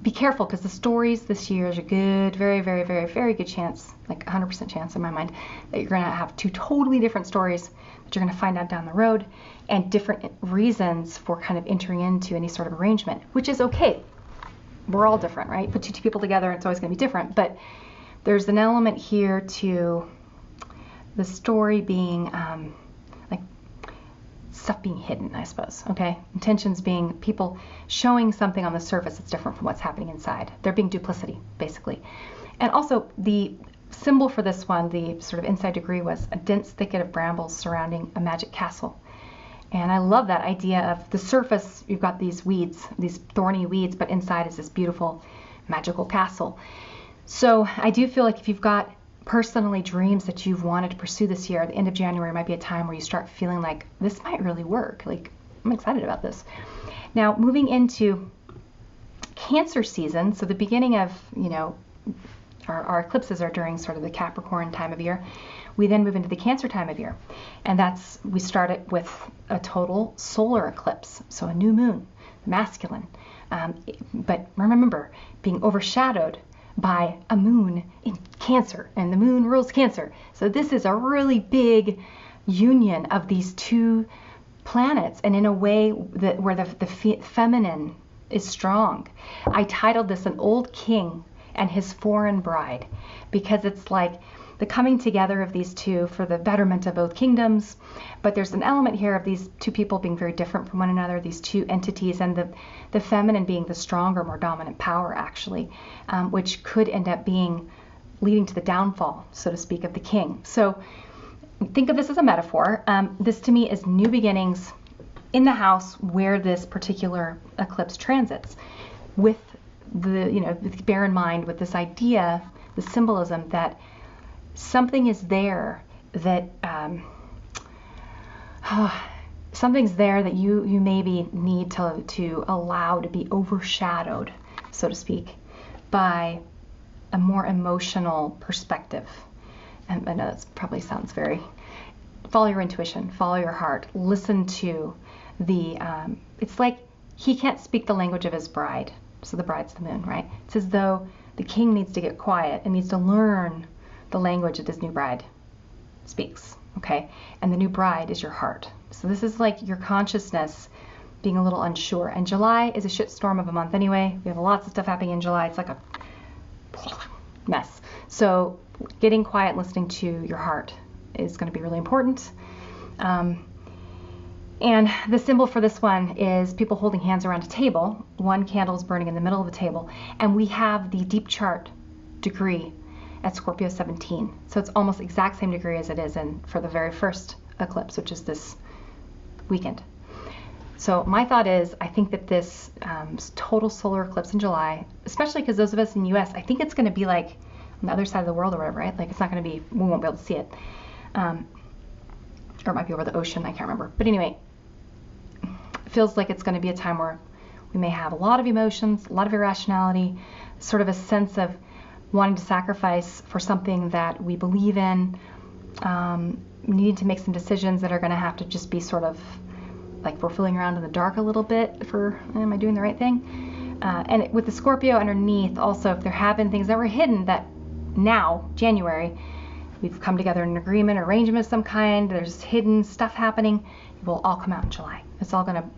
be careful, because the stories this year is a good, very, very, very, very good chance, like 100% chance in my mind, that you're going to have two totally different stories that you're going to find out down the road, and different reasons for kind of entering into any sort of arrangement, which is okay. We're all different, right? Put two people together, it's always going to be different. But there's an element here to the story being like stuff being hidden, I suppose. Okay, intentions being people showing something on the surface that's different from what's happening inside. There being duplicity, basically. And also the symbol for this one, the sort of inside degree, was a dense thicket of brambles surrounding a magic castle. And I love that idea of the surface, you've got these weeds, these thorny weeds, but inside is this beautiful magical castle. So I do feel like if you've got personally dreams that you've wanted to pursue this year, the end of January might be a time where you start feeling like this might really work. Like, I'm excited about this. Now, moving into Cancer season, so the beginning of, our eclipses are during sort of the Capricorn time of year. We then move into the Cancer time of year, and we start it with a total solar eclipse, so a new moon, masculine, but remember, being overshadowed by a moon in Cancer, and the moon rules Cancer. So this is a really big union of these two planets, and in a way where the feminine is strong. I titled this An Old King and His Foreign Bride, because it's like the coming together of these two for the betterment of both kingdoms. But there's an element here of these two people being very different from one another, these two entities, and the feminine being the stronger, more dominant power, actually, which could end up leading to the downfall, so to speak, of the king. So think of this as a metaphor. This to me is new beginnings in the house where this particular eclipse transits, with bear in mind with this idea, the symbolism that something is there that something's there that you maybe need to allow to be overshadowed, so to speak, by a more emotional perspective. And I know that probably sounds very, follow your intuition, follow your heart, listen to it's like he can't speak the language of his bride, so the bride's the moon, right? It's as though the king needs to get quiet and needs to learn the language of his new bride. speaks, okay? And the new bride is your heart. So this is like your consciousness being a little unsure. And July is a shitstorm of a month anyway. We have lots of stuff happening in July. It's like a mess. So getting quiet and listening to your heart is going to be really important. And the symbol for this one is people holding hands around a table. One candle is burning in the middle of the table. And we have the deep chart degree at Scorpio 17. So it's almost exact same degree as it is for the very first eclipse, which is this weekend. So my thought is, I think that this total solar eclipse in July, especially because those of us in the US, I think it's going to be like on the other side of the world or whatever, right? Like it's not going to be, we won't be able to see it. Or it might be over the ocean, I can't remember. But anyway, it feels like it's going to be a time where we may have a lot of emotions, a lot of irrationality, sort of a sense of wanting to sacrifice for something that we believe in, needing to make some decisions that are going to have to just be sort of like we're feeling around in the dark a little bit for, am I doing the right thing? And with the Scorpio underneath, also, if there have been things that were hidden that now, January, we've come together in an agreement, arrangement of some kind, there's hidden stuff happening, it will all come out in July. It's all going to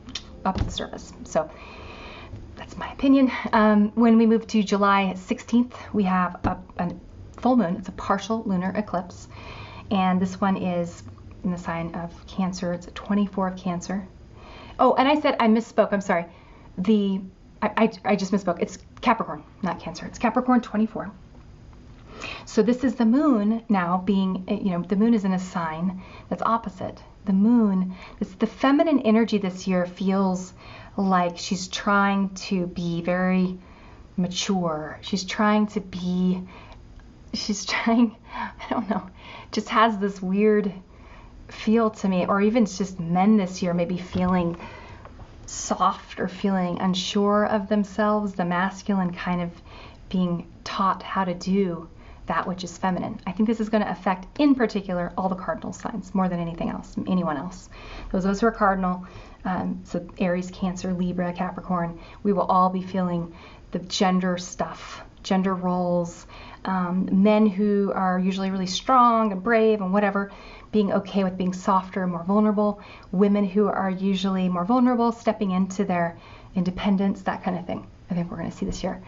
up the surface. So that's my opinion. When we move to July 16th, we have a full moon. It's a partial lunar eclipse. And this one is in the sign of Cancer. It's a 24 of Cancer. Oh, and I said, I misspoke. I'm sorry. I just misspoke. It's Capricorn, not Cancer. It's Capricorn 24. So this is the moon now being, the moon is in a sign that's opposite. The moon, the feminine energy this year feels like she's trying to be very mature. She's trying, I don't know, just has this weird feel to me, or even just men this year maybe feeling soft or feeling unsure of themselves, the masculine kind of being taught how to do that which is feminine. I think this is going to affect, in particular, all the cardinal signs more than anything else, anyone else. Those of us who are cardinal, so Aries, Cancer, Libra, Capricorn, we will all be feeling the gender stuff, gender roles, men who are usually really strong and brave and whatever, being okay with being softer and more vulnerable, women who are usually more vulnerable, stepping into their independence, that kind of thing. I think we're going to see this year.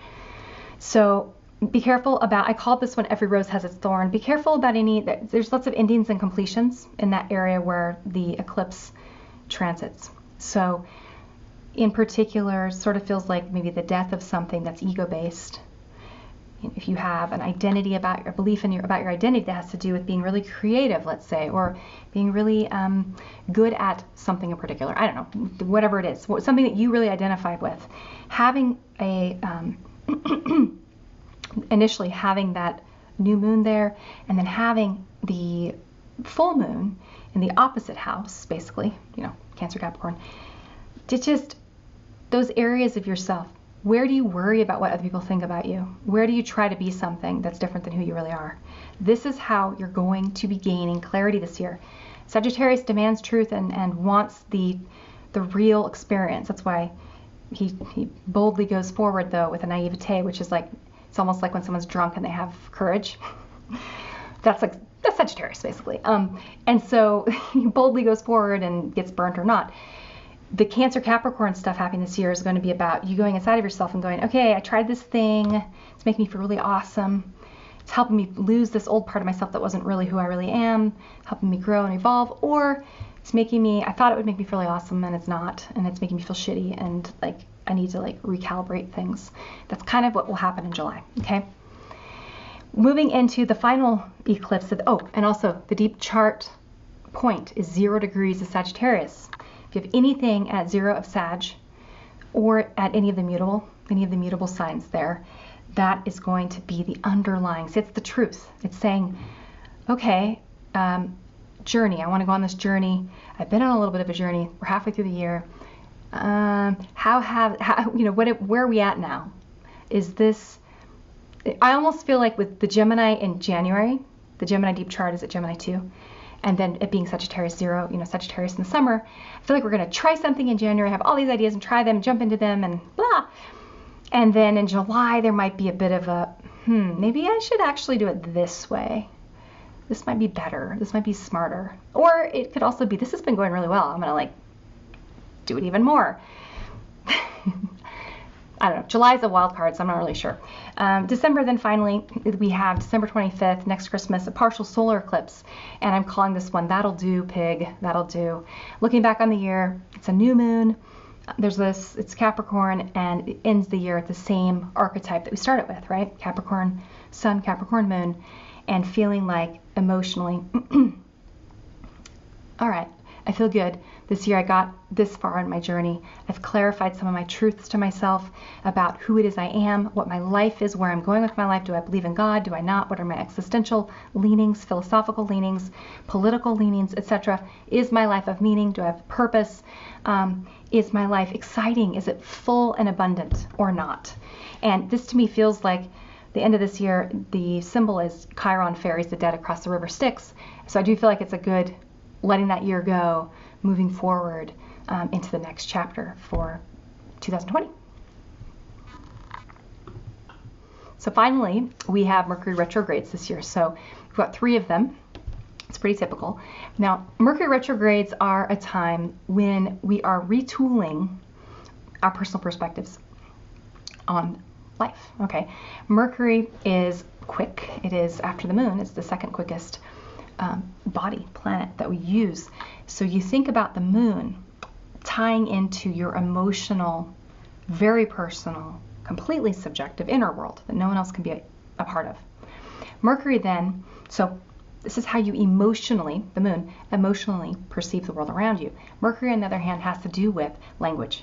So be careful about, I called this one Every Rose Has Its Thorn. Be careful about there's lots of endings and completions in that area where the eclipse transits. So in particular, sort of feels like maybe the death of something that's ego-based. If you have an identity about your belief about your identity that has to do with being really creative, let's say, or being really good at something in particular, I don't know, whatever it is, something that you really identify with, having initially having that new moon there, and then having the full moon in the opposite house, basically, Cancer, Capricorn, just those areas of yourself. Where do you worry about what other people think about you? Where do you try to be something that's different than who you really are? This is how you're going to be gaining clarity this year. Sagittarius demands truth and wants the real experience. That's why he boldly goes forward, though, with a naivete, which is like, it's almost like when someone's drunk and they have courage. That's Sagittarius, basically. And so he boldly goes forward and gets burnt or not. The Cancer Capricorn stuff happening this year is going to be about you going inside of yourself and going, okay, I tried this thing. It's making me feel really awesome. It's helping me lose this old part of myself that wasn't really who I really am, helping me grow and evolve. Or it's making me, I thought it would make me feel really awesome and it's not. And it's making me feel shitty and like I need to recalibrate things. That's kind of what will happen in July, okay? Moving into the final eclipse, and also the deep chart point is 0 degrees of Sagittarius. If you have anything at 0 of Sag or at any of the mutable signs there, that is going to be the underlying, so it's the truth. It's saying, okay, journey, I want to go on this journey. I've been on a little bit of a journey. We're halfway through the year. Where are we at now? Is this, I almost feel like with the Gemini in January, the Gemini deep chart is at Gemini 2, and then it being Sagittarius 0, Sagittarius in the summer, I feel like we're going to try something in January, have all these ideas and try them, jump into them and blah. And then in July, there might be a bit of a, maybe I should actually do it this way. this might be better, this might be smarter. Or it could also be, this has been going really well, I'm gonna like do it even more. I don't know, July's a wild card, so I'm not really sure. December, then finally, we have December 25th, next Christmas, a partial solar eclipse. And I'm calling this one, That'll Do, Pig, That'll Do. Looking back on the year, it's a new moon. There's this, it's Capricorn, and it ends the year at the same archetype that we started with, right? Capricorn Sun, Capricorn Moon, and feeling like emotionally, all right, I feel good. This year I got this far in my journey. I've clarified some of my truths to myself about who it is I am, what my life is, where I'm going with my life. Do I believe in God? Do I not? What are my existential leanings, philosophical leanings, political leanings, etc.? Is my life of meaning? Do I have purpose? Is my life exciting? Is it full and abundant or not? And this to me feels like the end of this year, the symbol is Chiron ferries the dead across the river Styx. So I do feel like it's a good letting that year go, moving forward into the next chapter for 2020. So finally, we have Mercury retrogrades this year. So we've got 3 of them. It's pretty typical. Now, Mercury retrogrades are a time when we are retooling our personal perspectives on life. Okay, Mercury is quick. It is after the moon. It's the second quickest body planet that we use. So you think about the moon tying into your emotional, very personal, completely subjective inner world that no one else can be a part of. Mercury then, so this is how you emotionally, the moon, emotionally perceive the world around you. Mercury, on the other hand, has to do with language.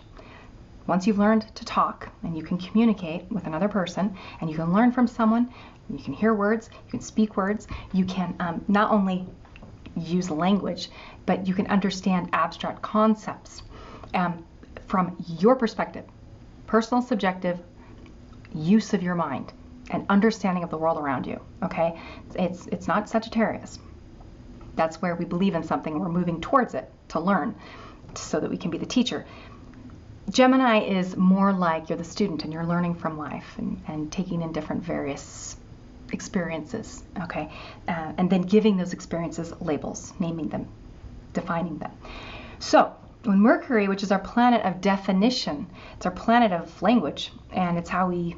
Once you've learned to talk and you can communicate with another person and you can learn from someone, you can hear words, you can speak words, you can not only use language, but you can understand abstract concepts from your perspective, personal, subjective use of your mind and understanding of the world around you, okay? It's not Sagittarius. That's where we believe in something and we're moving towards it to learn so that we can be the teacher. Gemini is more like you're the student and you're learning from life and taking in different various experiences, okay? And then giving those experiences labels, naming them, defining them. So when Mercury, which is our planet of definition, it's our planet of language, and it's how it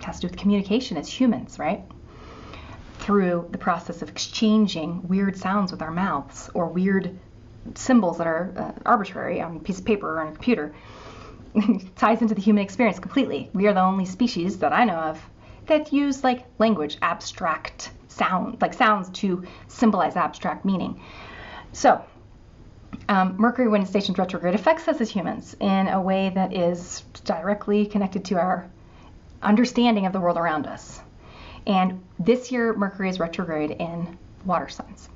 has to do with communication as humans, right? Through the process of exchanging weird sounds with our mouths or weird symbols that are arbitrary on a piece of paper or on a computer. Ties into the human experience completely. We are the only species that I know of that use like language, abstract sound, like sounds to symbolize abstract meaning. So Mercury, when it stations retrograde, affects us as humans in a way that is directly connected to our understanding of the world around us. And this year, Mercury is retrograde in water signs.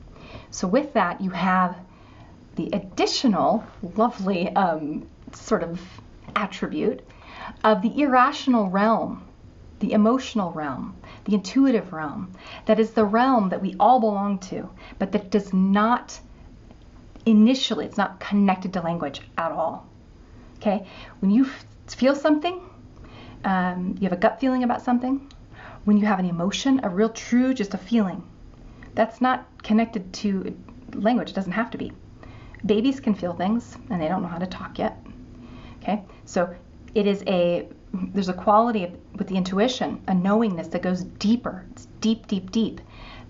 So with that, you have the additional lovely sort of attribute of the irrational realm, the emotional realm, the intuitive realm. That is the realm that we all belong to, but that does not initially, it's not connected to language at all. Okay? When you feel something, you have a gut feeling about something, when you have an emotion, a real true, just a feeling, that's not connected to language. It doesn't have to be. Babies can feel things and they don't know how to talk yet. Okay? So it is there's a quality with the intuition, a knowingness that goes deeper. It's deep, deep, deep.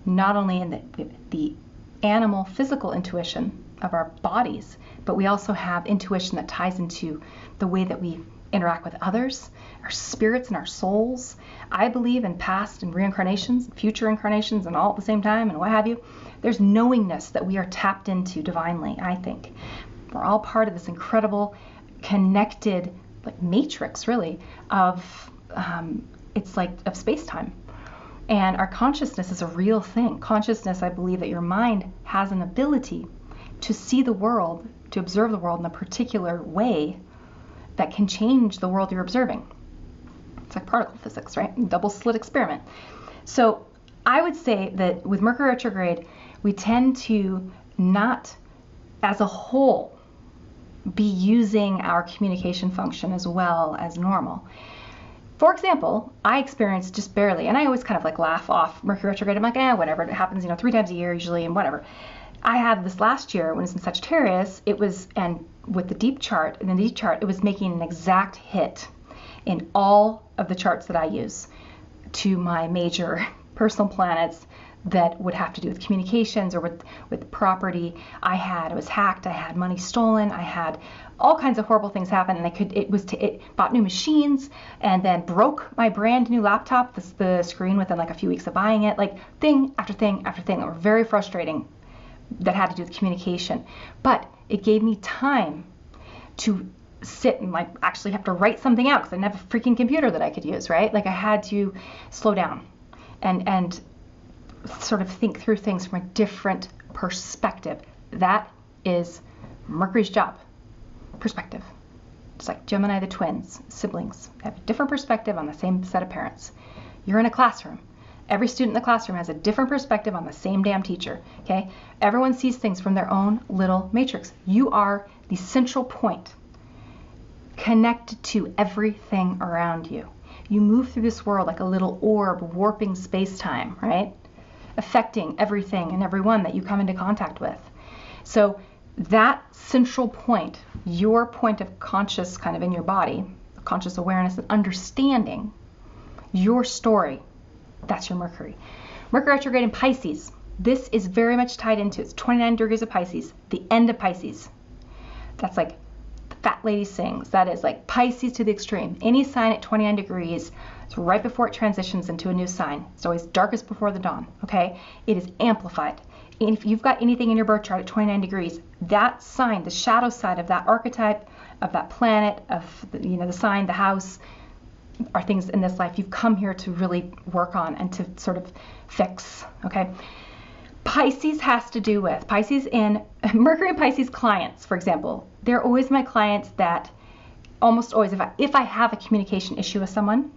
Not only in the animal physical intuition of our bodies, but we also have intuition that ties into the way that we interact with others, our spirits and our souls. I believe in past and reincarnations, future incarnations, and all at the same time, and what have you. There's knowingness that we are tapped into divinely, I think. We're all part of this incredible, connected, like matrix, really, of it's like of space-time. And our consciousness is a real thing. Consciousness, I believe that your mind has an ability to see the world, to observe the world in a particular way that can change the world you're observing. It's like particle physics, right? Double slit experiment. So I would say that with Mercury retrograde, we tend to not, as a whole, be using our communication function as well as normal. for example, I experienced just barely, and I always kind of like laugh off Mercury retrograde. I'm like, whatever, it happens, 3 times a year usually, and whatever. I had this last year when it's in Sagittarius, and with the deep chart, in the deep chart, it was making an exact hit in all of the charts that I use to my major personal planets that would have to do with communications or with property. I was hacked, I had money stolen, I had all kinds of horrible things happen, and it bought new machines and then broke my brand new laptop, the screen within like a few weeks of buying it, like thing after thing after thing that were very frustrating that had to do with communication. But it gave me time to sit and like actually have to write something out because I didn't have a freaking computer that I could use, right? Like I had to slow down and sort of think through things from a different perspective. That is Mercury's job, perspective. It's like Gemini, the twins, siblings. They have a different perspective on the same set of parents. You're in a classroom. Every student in the classroom has a different perspective on the same damn teacher, okay? Everyone sees things from their own little matrix. You are the central point, connected to everything around you. You move through this world like a little orb warping space-time, right? Affecting everything and everyone that you come into contact with. So that central point, your point of conscious kind of in your body, conscious awareness and understanding your story, that's your Mercury. Mercury retrograde in Pisces. This is very much tied into, it's 29 degrees of Pisces, the end of Pisces. That's like the fat lady sings. That is like Pisces to the extreme. Any sign at 29 degrees, it's right before it transitions into a new sign. It's always darkest before the dawn, okay? It is amplified. And if you've got anything in your birth chart at 29 degrees, that sign, the shadow side of that archetype, of that planet, of the sign, the house, are things in this life you've come here to really work on and to sort of fix, okay? Pisces has to do with, Mercury and Pisces clients, for example, they're always my clients that almost always, if I have a communication issue with someone,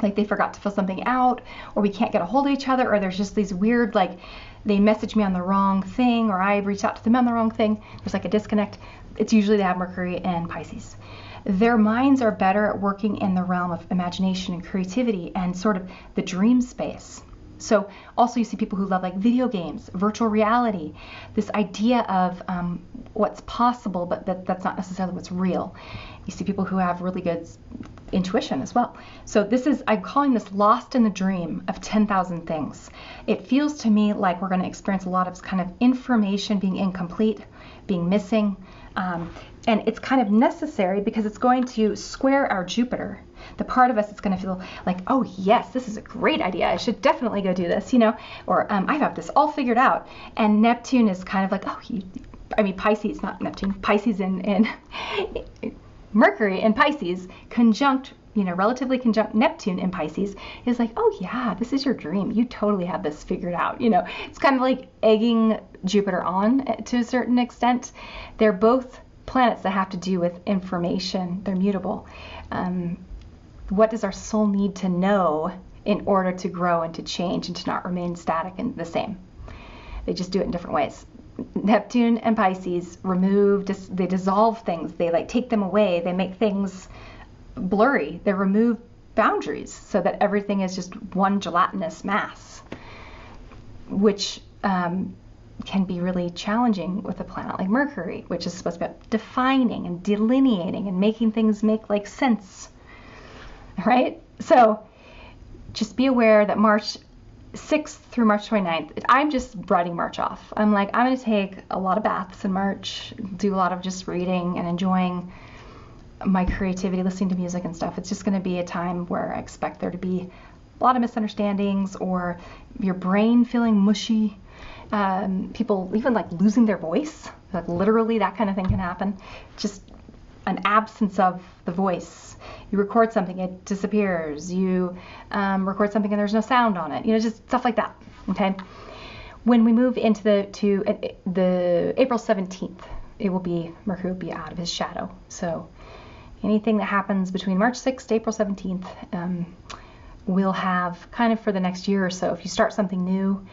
like they forgot to fill something out, or we can't get a hold of each other, or there's just these weird, like they message me on the wrong thing, or I reach out to them on the wrong thing, there's like a disconnect, it's usually they have Mercury and Pisces. Their minds are better at working in the realm of imagination and creativity and sort of the dream space. So also you see people who love like video games, virtual reality, this idea of what's possible, but that's not necessarily what's real. You see people who have really good intuition as well. So I'm calling this lost in the dream of 10,000 things. It feels to me like we're going to experience a lot of kind of information being incomplete, being missing, and it's kind of necessary because it's going to square our Jupiter. The part of us that's going to feel like, oh yes, this is a great idea. I should definitely go do this, or I have this all figured out. And Neptune is kind of like, Pisces, not Neptune, Pisces in Mercury in Pisces conjunct, relatively conjunct Neptune in Pisces is like, oh yeah, this is your dream. You totally have this figured out. It's kind of like egging Jupiter on to a certain extent. They're both planets that have to do with information. They're mutable. What does our soul need to know in order to grow and to change and to not remain static and the same? They just do it in different ways. Neptune and Pisces they dissolve things. They like take them away. They make things blurry. They remove boundaries so that everything is just one gelatinous mass, which can be really challenging with a planet like Mercury, which is supposed to be about defining and delineating and making things make like sense, right? So just be aware that March 6th through March 29th, I'm just writing March off. I'm like, I'm going to take a lot of baths in March, do a lot of just reading and enjoying my creativity, listening to music and stuff. It's just going to be a time where I expect there to be a lot of misunderstandings or your brain feeling mushy. People even like losing their voice, like literally that kind of thing can happen. Just an absence of the voice. You record something, it disappears. You record something and there's no sound on it. Just stuff like that. Okay. When we move into the April 17th, Mercury will be out of his shadow. So anything that happens between March 6th to April 17th, will have kind of for the next year or so. If you start something new,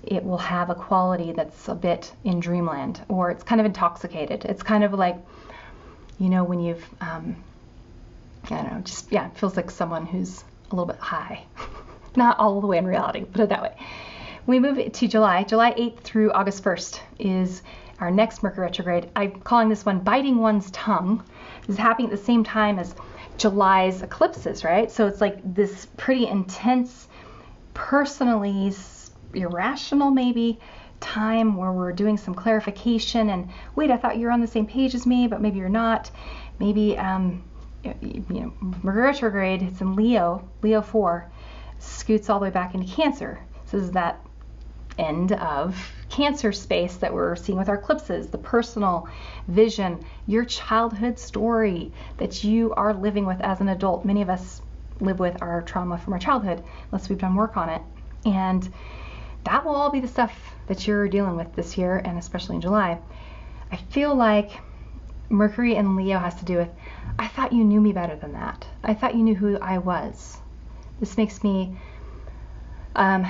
it will have a quality that's a bit in dreamland, or it's kind of intoxicated. It's kind of like, when you've I don't know, just, yeah, it feels like someone who's a little bit high. Not all the way in reality, put it that way. We move to July. July 8th through August 1st is our next Mercury retrograde. I'm calling this one Biting One's Tongue. This is happening at the same time as July's eclipses, right? So it's like this pretty intense, personally irrational maybe, time where we're doing some clarification and, wait, I thought you were on the same page as me, but maybe you're not. Maybe, Mercury retrograde, it's in Leo 4, scoots all the way back into Cancer. So this is that end of Cancer space that we're seeing with our eclipses, the personal vision, your childhood story that you are living with as an adult. Many of us live with our trauma from our childhood, unless we've done work on it. And that will all be the stuff that you're dealing with this year, and especially in July. I feel like Mercury in Leo has to do with, I thought you knew me better than that. I thought you knew who I was. This makes me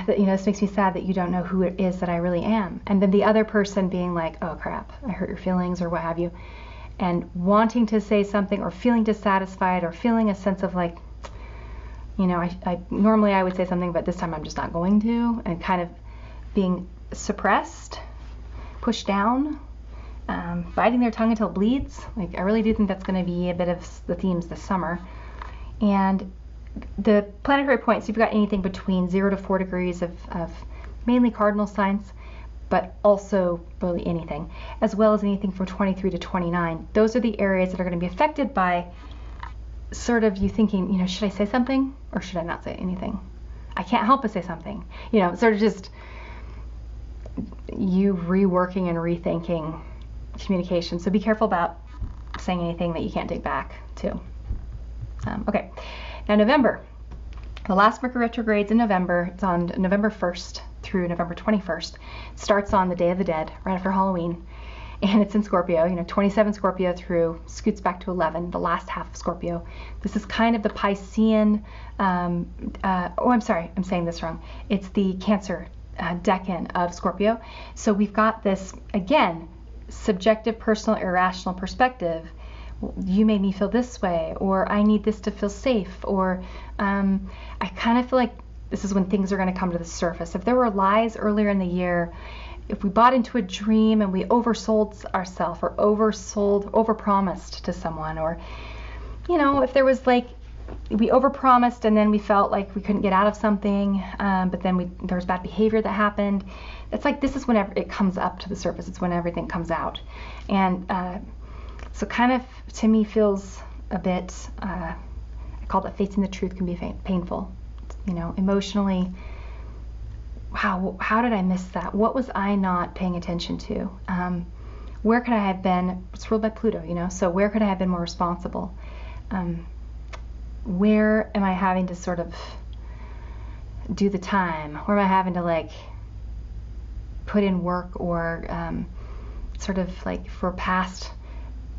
this makes me sad that you don't know who it is that I really am. And then the other person being like, oh crap, I hurt your feelings or what have you, and wanting to say something or feeling dissatisfied or feeling a sense of like, I normally I would say something, but this time I'm just not going to, and kind of being suppressed, pushed down, biting their tongue until it bleeds. Like, I really do think that's going to be a bit of the themes this summer. And the planetary points, you've got anything between 0 to 4 degrees of mainly cardinal signs, but also really anything, as well as anything from 23 to 29. Those are the areas that are going to be affected by sort of you thinking, should I say something or should I not say anything? I can't help but say something. Sort of just you reworking and rethinking communication. So be careful about saying anything that you can't take back too. Okay. Now November, the last Mercury retrograde's in November. It's on November 1st through November 21st. It starts on the Day of the Dead, right after Halloween, and it's in Scorpio. 27 Scorpio through, scoots back to 11, the last half of Scorpio. This is kind of the Piscean, I'm sorry, I'm saying this wrong. It's the Cancer decan of Scorpio. So we've got this, again, subjective, personal, irrational perspective. You made me feel this way, or I need this to feel safe, or I kind of feel like this is when things are going to come to the surface. If there were lies earlier in the year, if we bought into a dream and we oversold ourselves or overpromised to someone, or, if there was like, we overpromised and then we felt like we couldn't get out of something, but then there was bad behavior that happened. It's like, this is whenever it comes up to the surface. It's when everything comes out. And so kind of, to me, feels a bit, I call that facing the truth can be painful, emotionally. Wow, how did I miss that? What was I not paying attention to? Where could I have been? It's ruled by Pluto, so where could I have been more responsible? Where am I having to sort of do the time? Where am I having to put in work, or sort of like for past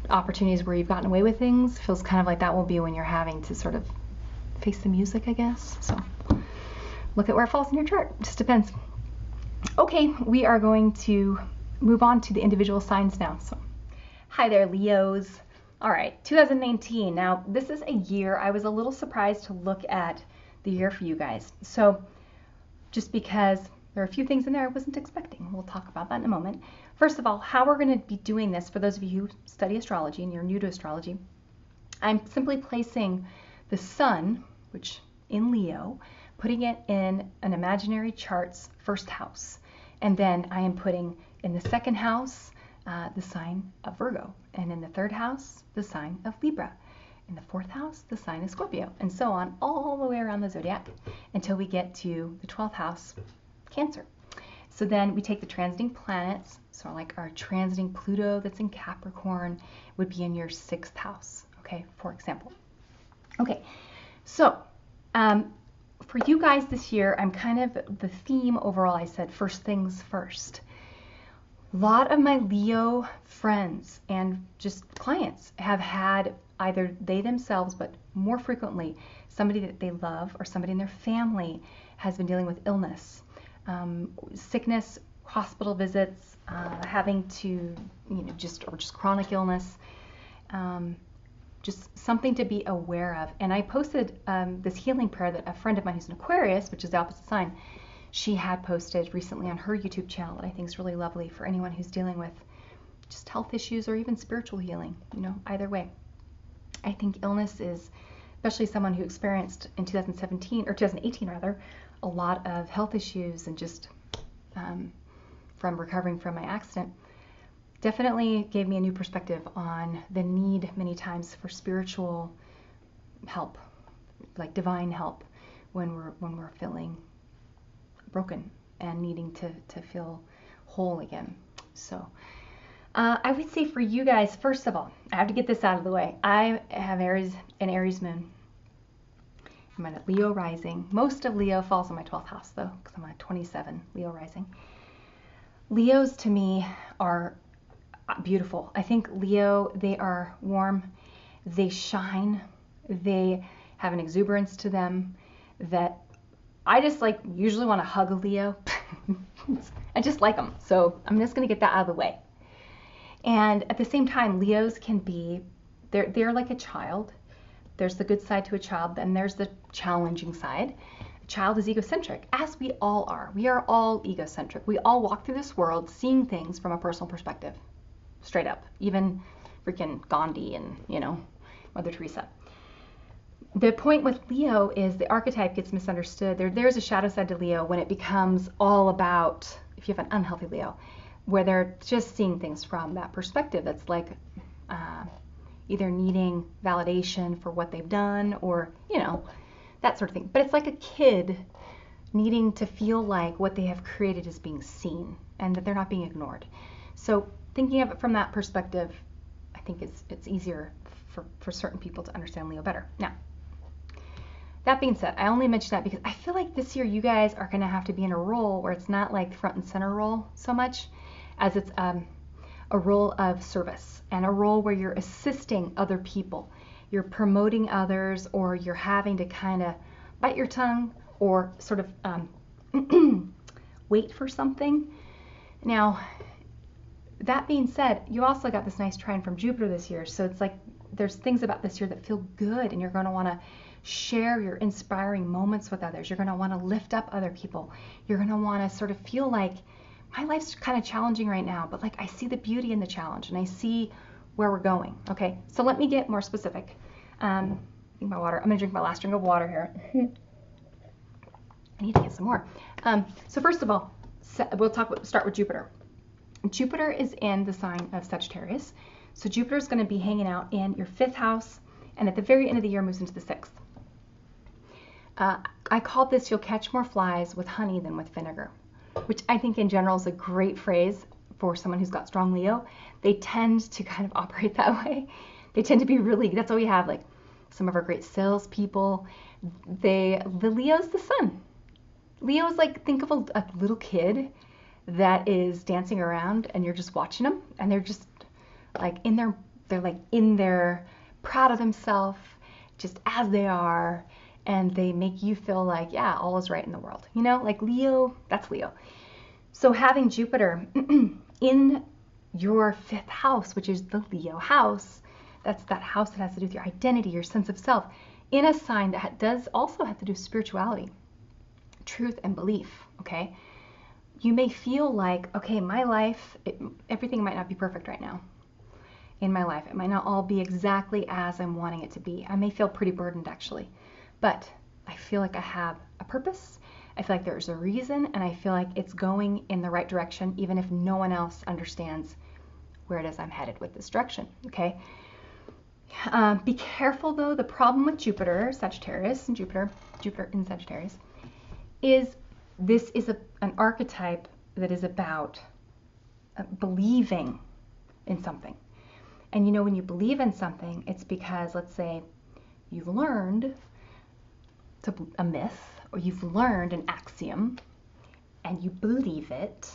opportunities where you've gotten away with things? Feels kind of like that will be when you're having to sort of face the music, I guess. So look at where it falls in your chart. Just depends. Okay, we are going to move on to the individual signs now. So, hi there, Leos. All right, 2019. Now, this is a year I was a little surprised to look at the year for you guys. So, just because there are a few things in there I wasn't expecting. We'll talk about that in a moment. First of all, how we're going to be doing this, for those of you who study astrology and you're new to astrology, I'm simply placing the sun, which in Leo, putting it in an imaginary chart's first house. And then I am putting in the second house the sign of Virgo. And in the third house, the sign of Libra. In the fourth house, the sign of Scorpio. And so on, all the way around the zodiac until we get to the 12th house, Cancer. So then we take the transiting planets. So like our transiting Pluto that's in Capricorn would be in your 6th house, okay, for example. Okay, so for you guys this year, I'm kind of, the theme overall, I said first things first. A lot of my Leo friends and just clients have had either they themselves, but more frequently, somebody that they love or somebody in their family has been dealing with illness, sickness, hospital visits, having to, just chronic illness. just something to be aware of. And I posted this healing prayer that a friend of mine who's an Aquarius, which is the opposite sign, she had posted recently on her YouTube channel that I think is really lovely for anyone who's dealing with just health issues or even spiritual healing, either way. I think illness is, especially someone who experienced in 2017 or 2018 rather, a lot of health issues and just from recovering from my accident, definitely gave me a new perspective on the need many times for spiritual help, like divine help, when we're feeling broken and needing to feel whole again. So I would say for you guys, first of all, I have to get this out of the way. I have an Aries moon. I'm at Leo rising. Most of Leo falls in my 12th house though, because I'm at 27 Leo rising. Leos to me are beautiful. I think Leo, they are warm, they shine, they have an exuberance to them that I just usually want to hug a Leo. I just like them. So I'm just going to get that out of the way. And at the same time, Leos can be, they're like a child. There's the good side to a child, then there's the challenging side. A child is egocentric, as we all are. We are all egocentric. We all walk through this world seeing things from a personal perspective. Straight up. Even freaking Gandhi and, Mother Teresa. The point with Leo is the archetype gets misunderstood. There's a shadow side to Leo when it becomes all about, if you have an unhealthy Leo, where they're just seeing things from that perspective. That's like either needing validation for what they've done or, that sort of thing. But it's like a kid needing to feel like what they have created is being seen and that they're not being ignored. So thinking of it from that perspective, I think it's easier for certain people to understand Leo better. Now, that being said, I only mention that because I feel like this year you guys are going to have to be in a role where it's not like front and center role so much as it's a role of service and a role where you're assisting other people. You're promoting others, or you're having to kind of bite your tongue or sort of wait for something. Now, that being said, you also got this nice trine from Jupiter this year. So it's like there's things about this year that feel good, and you're going to want to share your inspiring moments with others. You're going to want to lift up other people. You're going to want to sort of feel like my life's kind of challenging right now, but I see the beauty in the challenge and I see where we're going. Okay, so let me get more specific. My water. I'm going to drink my last drink of water here. I need to get some more. So first of all, we'll start with Jupiter. Jupiter is in the sign of Sagittarius. So Jupiter is going to be hanging out in your 5th house, and at the very end of the year moves into the 6th. I call this, you'll catch more flies with honey than with vinegar, which I think in general is a great phrase for someone who's got strong Leo. They tend to kind of operate that way. They tend to be that's why we have some of our great salespeople. The Leo's the sun. Leo's think of a little kid that is dancing around and you're just watching them, and they're just in their proud of themselves just as they are, and they make you feel like, yeah, all is right in the world. Leo, that's Leo. So having Jupiter in your 5th house, which is the Leo house, that's that house that has to do with your identity, your sense of self, in a sign that does also have to do with spirituality, truth and belief, okay? You may feel like, okay, my life, everything might not be perfect right now in my life. It might not all be exactly as I'm wanting it to be. I may feel pretty burdened actually, but I feel like I have a purpose. I feel like there's a reason, and I feel like it's going in the right direction, even if no one else understands where it is I'm headed with this direction, okay? Be careful though. The problem with Jupiter, Sagittarius, and Jupiter in Sagittarius, is this is an archetype that is about believing in something. And when you believe in something, it's because, let's say, you've learned a myth, or you've learned an axiom, and you believe it,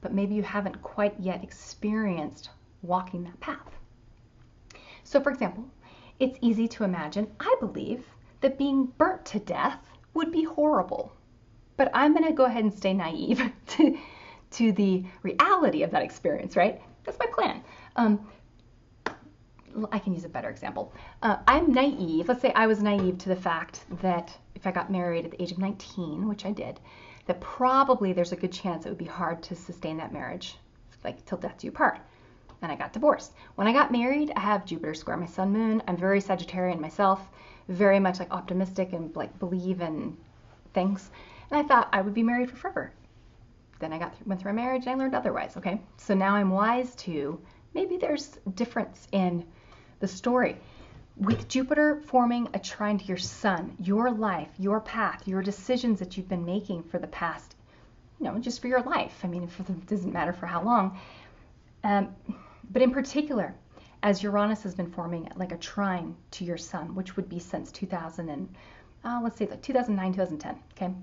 but maybe you haven't quite yet experienced walking that path. So, for example, it's easy to imagine, I believe that being burnt to death would be horrible. But I'm going to go ahead and stay naive to the reality of that experience, right? That's my plan. I can use a better example. I'm naive. Let's say I was naive to the fact that if I got married at the age of 19, which I did, that probably there's a good chance it would be hard to sustain that marriage, like till death do you part. And I got divorced. When I got married, I have Jupiter square my sun moon. I'm very Sagittarian myself, very much like optimistic and like believe in things. And I thought I would be married for forever. Then I went through a marriage and I learned otherwise. Okay, so now I'm wise to maybe there's difference in the story. With Jupiter forming a trine to your sun, your life, your path, your decisions that you've been making for the past, just for your life. I mean, it doesn't matter for how long. But in particular, as Uranus has been forming like a trine to your sun, which would be since 2000 and let's say like 2009, 2010. Okay.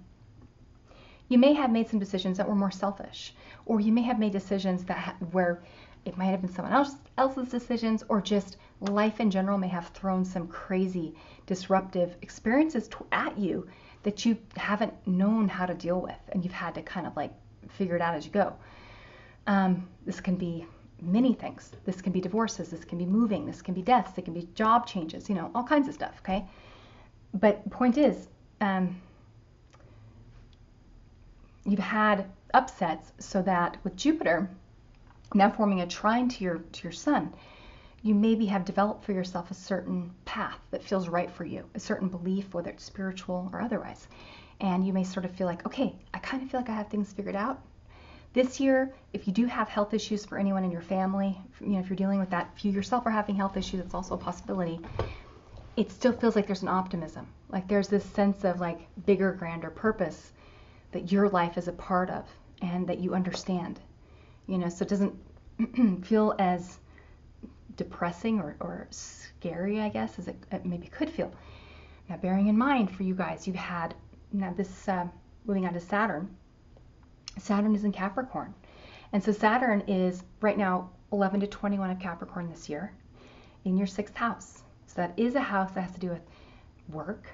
You may have made some decisions that were more selfish, or you may have made decisions where it might have been someone else's decisions, or just life in general may have thrown some crazy disruptive experiences at you that you haven't known how to deal with, and you've had to kind of like figure it out as you go. This can be many things. This can be divorces, this can be moving, this can be deaths, it can be job changes, all kinds of stuff, okay? But the point is, you've had upsets so that with Jupiter now forming a trine to your sun, you maybe have developed for yourself a certain path that feels right for you, a certain belief, whether it's spiritual or otherwise. And you may sort of feel like, okay, I kind of feel like I have things figured out. This year, if you do have health issues for anyone in your family, if you're dealing with that, if you yourself are having health issues, it's also a possibility. It still feels like there's an optimism. Like there's this sense of like bigger, grander purpose that your life is a part of and that you understand. So it doesn't feel as depressing or scary, I guess, as it maybe could feel. Now, bearing in mind for you guys, you've had, now this, moving on to Saturn. Saturn is in Capricorn. And so Saturn is right now 11 to 21 of Capricorn this year in your 6th house. So that is a house that has to do with work.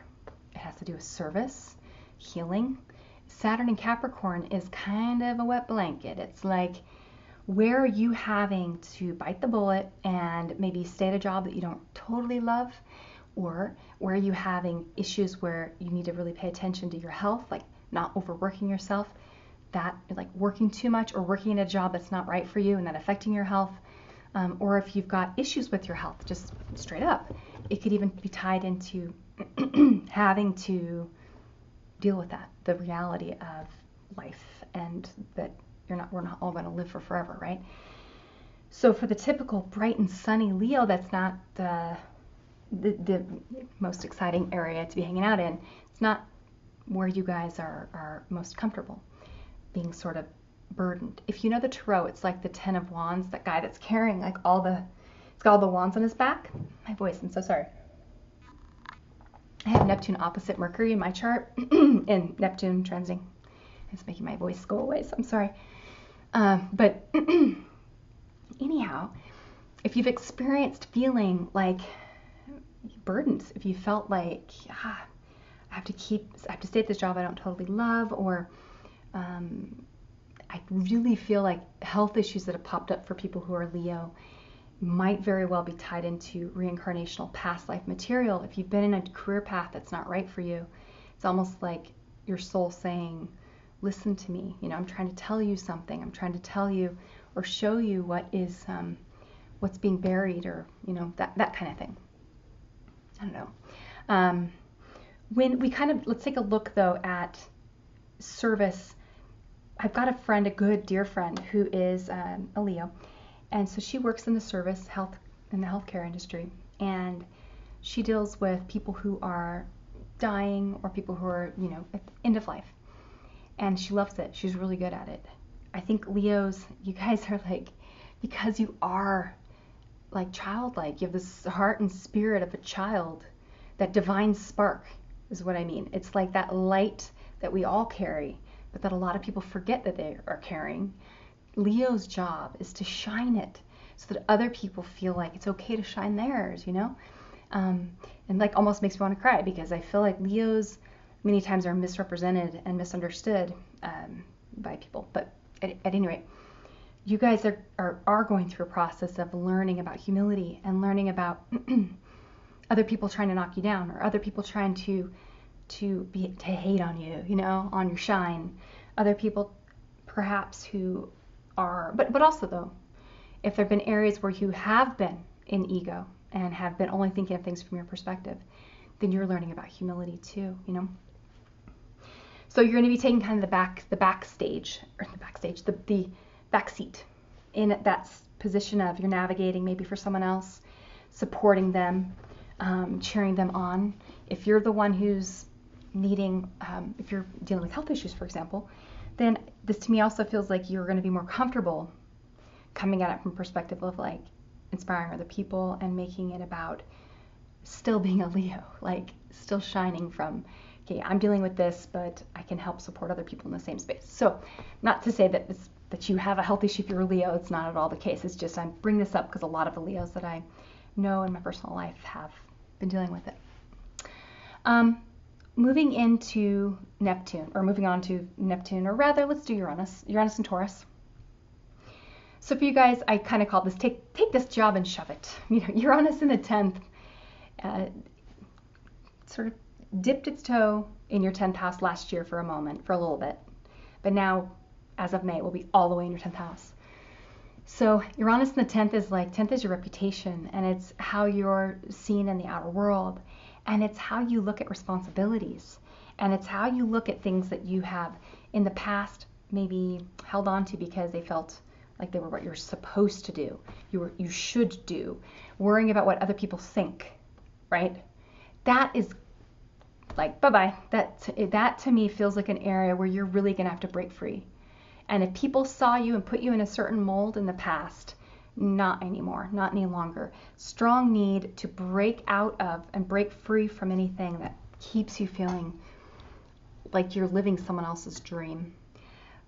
It has to do with service, healing. Saturn in Capricorn is kind of a wet blanket. It's like, where are you having to bite the bullet and maybe stay at a job that you don't totally love? Or where are you having issues where you need to really pay attention to your health, like not overworking yourself, that like working too much or working in a job that's not right for you and that affecting your health? Or if you've got issues with your health, just straight up, it could even be tied into having to deal with that, the reality of life, and that we're not all going to live for forever, right? So for the typical bright and sunny Leo, that's not the most exciting area to be hanging out in. It's not where you guys are most comfortable, being sort of burdened. If you know the Tarot, it's like the 10 of Wands, that guy that's carrying like it's got all the wands on his back. My voice, I'm so sorry. I have Neptune opposite Mercury in my chart, and Neptune transiting. It's making my voice go away, so I'm sorry. But anyhow, if you've experienced feeling like burdened, if you felt like, I have to stay at this job I don't totally love, or I really feel like health issues that have popped up for people who are Leo might very well be tied into reincarnational past life material. If you've been in a career path that's not right for you, it's almost like your soul saying, listen to me, I'm trying to tell you something. I'm trying to tell you or show you what's being buried, or, that kind of thing. I don't know. When we let's take a look though at service. I've got a good dear friend who is a Leo, and so she works in the service in the healthcare industry, and she deals with people who are dying or people who are, at the end of life. And she loves it. She's really good at it. I think Leos, you guys are like, because you are like childlike, you have this heart and spirit of a child, that divine spark is what I mean. It's like that light that we all carry, but that a lot of people forget that they are carrying. Leo's job is to shine it so that other people feel like it's okay to shine theirs, and like almost makes me want to cry, because I feel like Leos many times are misrepresented and misunderstood by people. But at any rate, you guys are going through a process of learning about humility and learning about other people trying to knock you down, or other people trying to hate on you, you know, on your shine. Other people perhaps who are, but also though, if there have been areas where you have been in ego and have been only thinking of things from your perspective, then you're learning about humility too, you know. So you're going to be taking kind of the back seat in that position of you're navigating maybe for someone else, supporting them, cheering them on. If you're the one who's needing, if you're dealing with health issues, for example, then this to me also feels like you're going to be more comfortable coming at it from a perspective of like inspiring other people and making it about still being a Leo, like still shining from, okay, I'm dealing with this, but I can help support other people in the same space. So not to say that you have a health issue if you're a Leo. It's not at all the case. It's just I bring this up because a lot of the Leos that I know in my personal life have been dealing with it. Moving into Neptune, or moving on to Neptune, or rather, let's do Uranus and Taurus. So for you guys, I kind of call this take this job and shove it. You know, Uranus in the 10th sort of dipped its toe in your 10th house last year for a moment, for a little bit. But now, as of May, it will be all the way in your 10th house. So Uranus in the 10th is your reputation, and it's how you're seen in the outer world, and it's how you look at responsibilities, and it's how you look at things that you have in the past maybe held on to because they felt like they were what you're supposed to do, you should do, worrying about what other people think, right? That is like, bye-bye. That to me feels like an area where you're really gonna have to break free. And if people saw you and put you in a certain mold in the past, not anymore, not any longer. Strong need to break out of and break free from anything that keeps you feeling like you're living someone else's dream.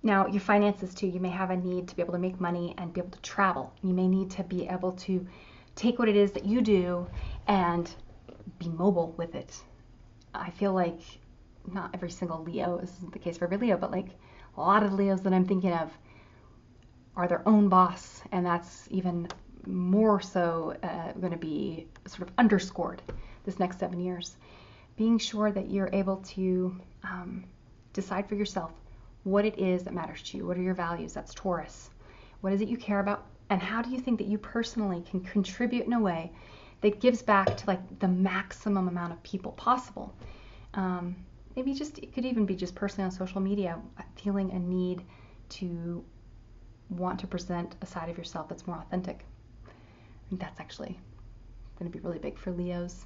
Now, your finances too, you may have a need to be able to make money and be able to travel. You may need to be able to take what it is that you do and be mobile with it. I feel like not every single Leo, this isn't the case for every Leo, but like a lot of Leos that I'm thinking of are their own boss, and that's even more so going to be sort of underscored this next 7 years. Being sure that you're able to decide for yourself what it is that matters to you. What are your values? That's Taurus. What is it you care about? And how do you think that you personally can contribute in a way that gives back to like the maximum amount of people possible? Maybe it could even be just personally on social media, feeling a need to want to present a side of yourself that's more authentic. I think that's actually going to be really big for Leos.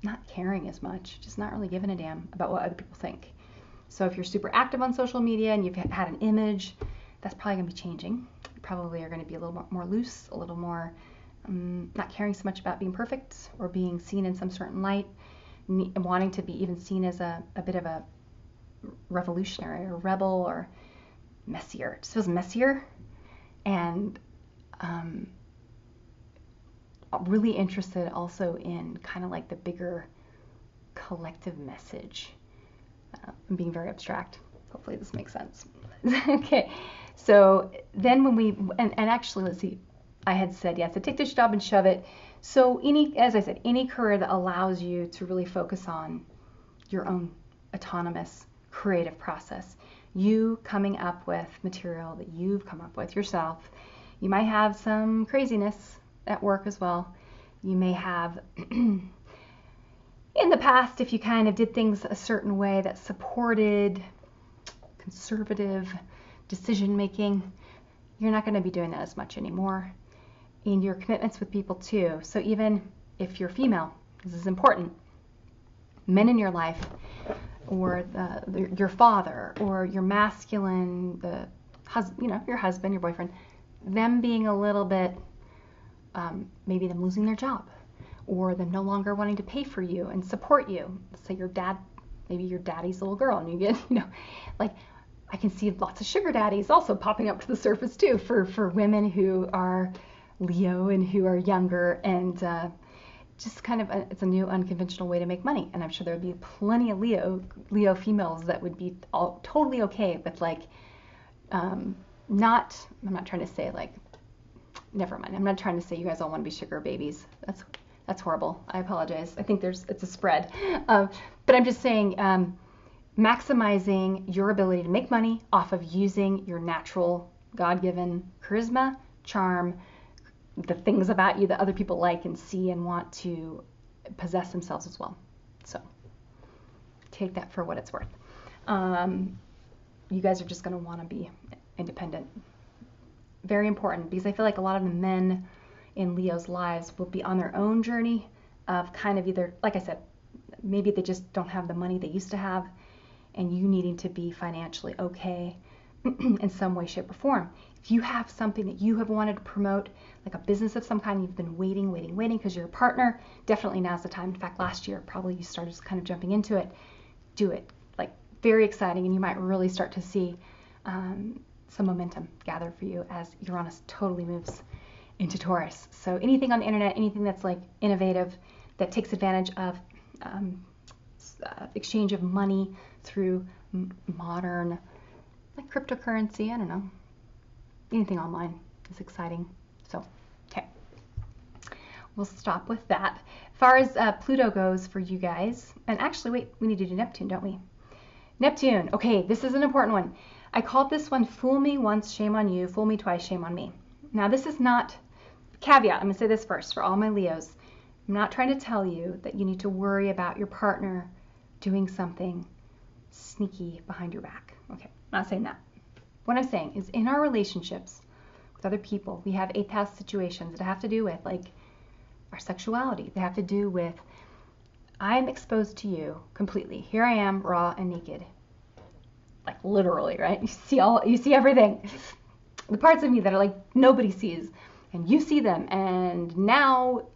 Not caring as much, just not really giving a damn about what other people think. So if you're super active on social media and you've had an image, that's probably going to be changing. You probably are going to be a little more loose, a little more not caring so much about being perfect or being seen in some certain light, wanting to be even seen as a bit of a revolutionary or rebel or messier. It just feels messier, and really interested also in kind of like the bigger collective message. I'm being very abstract. Hopefully this makes sense. Okay, so then when we, and actually, let's see, I had said, yes, so take this job and shove it. So as I said, any career that allows you to really focus on your own autonomous creative process, you coming up with material that you've come up with yourself. You might have some craziness at work as well. You may have in the past, if you kind of did things a certain way that supported conservative decision making, you're not going to be doing that as much anymore. In your commitments with people too. So even if you're female, this is important, men in your life, or your father, or your masculine, your husband, your boyfriend, them being a little bit, maybe them losing their job, or them no longer wanting to pay for you and support you. Let's say your dad, maybe your daddy's little girl, and you get, like I can see lots of sugar daddies also popping up to the surface too for women who are Leo and who are younger, and just kind of it's a new unconventional way to make money. And I'm sure there would be plenty of Leo females that would be totally okay with like I'm not trying to say like, never mind. I'm not trying to say you guys all want to be sugar babies. That's horrible. I apologize. I think it's a spread. But I'm just saying, maximizing your ability to make money off of using your natural God-given charisma, charm, the things about you that other people like and see and want to possess themselves as well. So take that for what it's worth. You guys are just going to want to be independent. Very important, because I feel like a lot of the men in Leo's lives will be on their own journey of kind of either, like I said, maybe they just don't have the money they used to have, and you needing to be financially okay in some way, shape, or form. If you have something that you have wanted to promote, like a business of some kind, you've been waiting because you're a partner, definitely now's the time. In fact, last year, probably you started just kind of jumping into it. Do it. Like, very exciting, and you might really start to see some momentum gather for you as Uranus totally moves into Taurus. So anything on the internet, anything that's like innovative, that takes advantage of exchange of money through modern, like cryptocurrency, I don't know, anything online is exciting. So, okay, we'll stop with that. As far as Pluto goes for you guys, and actually, wait, we need to do Neptune, don't we? Neptune, okay, this is an important one. I called this one Fool Me Once, Shame on You, Fool Me Twice, Shame on Me. Now, this is not, caveat, I'm going to say this first for all my Leos. I'm not trying to tell you that you need to worry about your partner doing something sneaky behind your back. Okay, I'm not saying that. What I'm saying is in our relationships with other people, we have 8th house situations that have to do with like our sexuality. They have to do with, I'm exposed to you completely. Here I am, raw and naked. Like literally, right? You see everything. The parts of me that are like nobody sees, and you see them, and now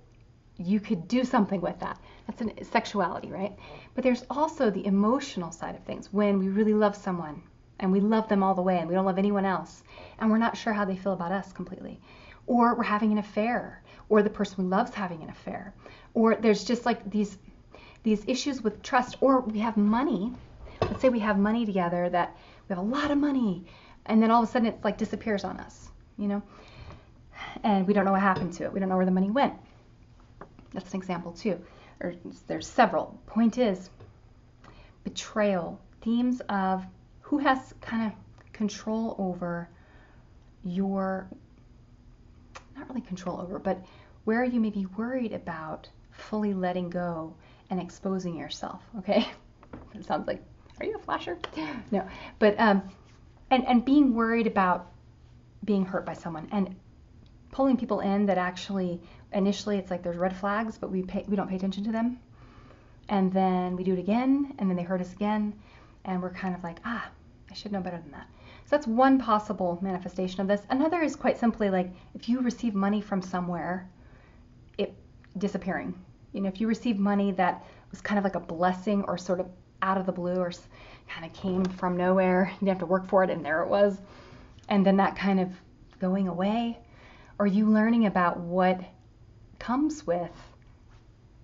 you could do something with that. That's sexuality, right? But there's also the emotional side of things, when we really love someone and we love them all the way and we don't love anyone else, and we're not sure how they feel about us completely, or we're having an affair, or the person we love's having an affair, or there's just like these issues with trust, or we have money. Let's say we have money together, that we have a lot of money, and then all of a sudden it's like disappears on us, you know, and we don't know what happened to it. We don't know where the money went. That's an example too. Or there's several. Point is, betrayal, themes of who has kind of control over your, not really control over, but where you may be worried about fully letting go and exposing yourself, okay? It sounds like, are you a flasher? No, but, and being worried about being hurt by someone, and pulling people in that actually, initially it's like there's red flags, but we don't pay attention to them. And then we do it again, and then they hurt us again, and we're kind of like, I should know better than that. So that's one possible manifestation of this. Another is quite simply like, if you receive money from somewhere, it disappearing. You know, if you receive money that was kind of like a blessing, or sort of out of the blue, or kind of came from nowhere, you didn't have to work for it, and there it was, and then that kind of going away, or you learning about what comes with,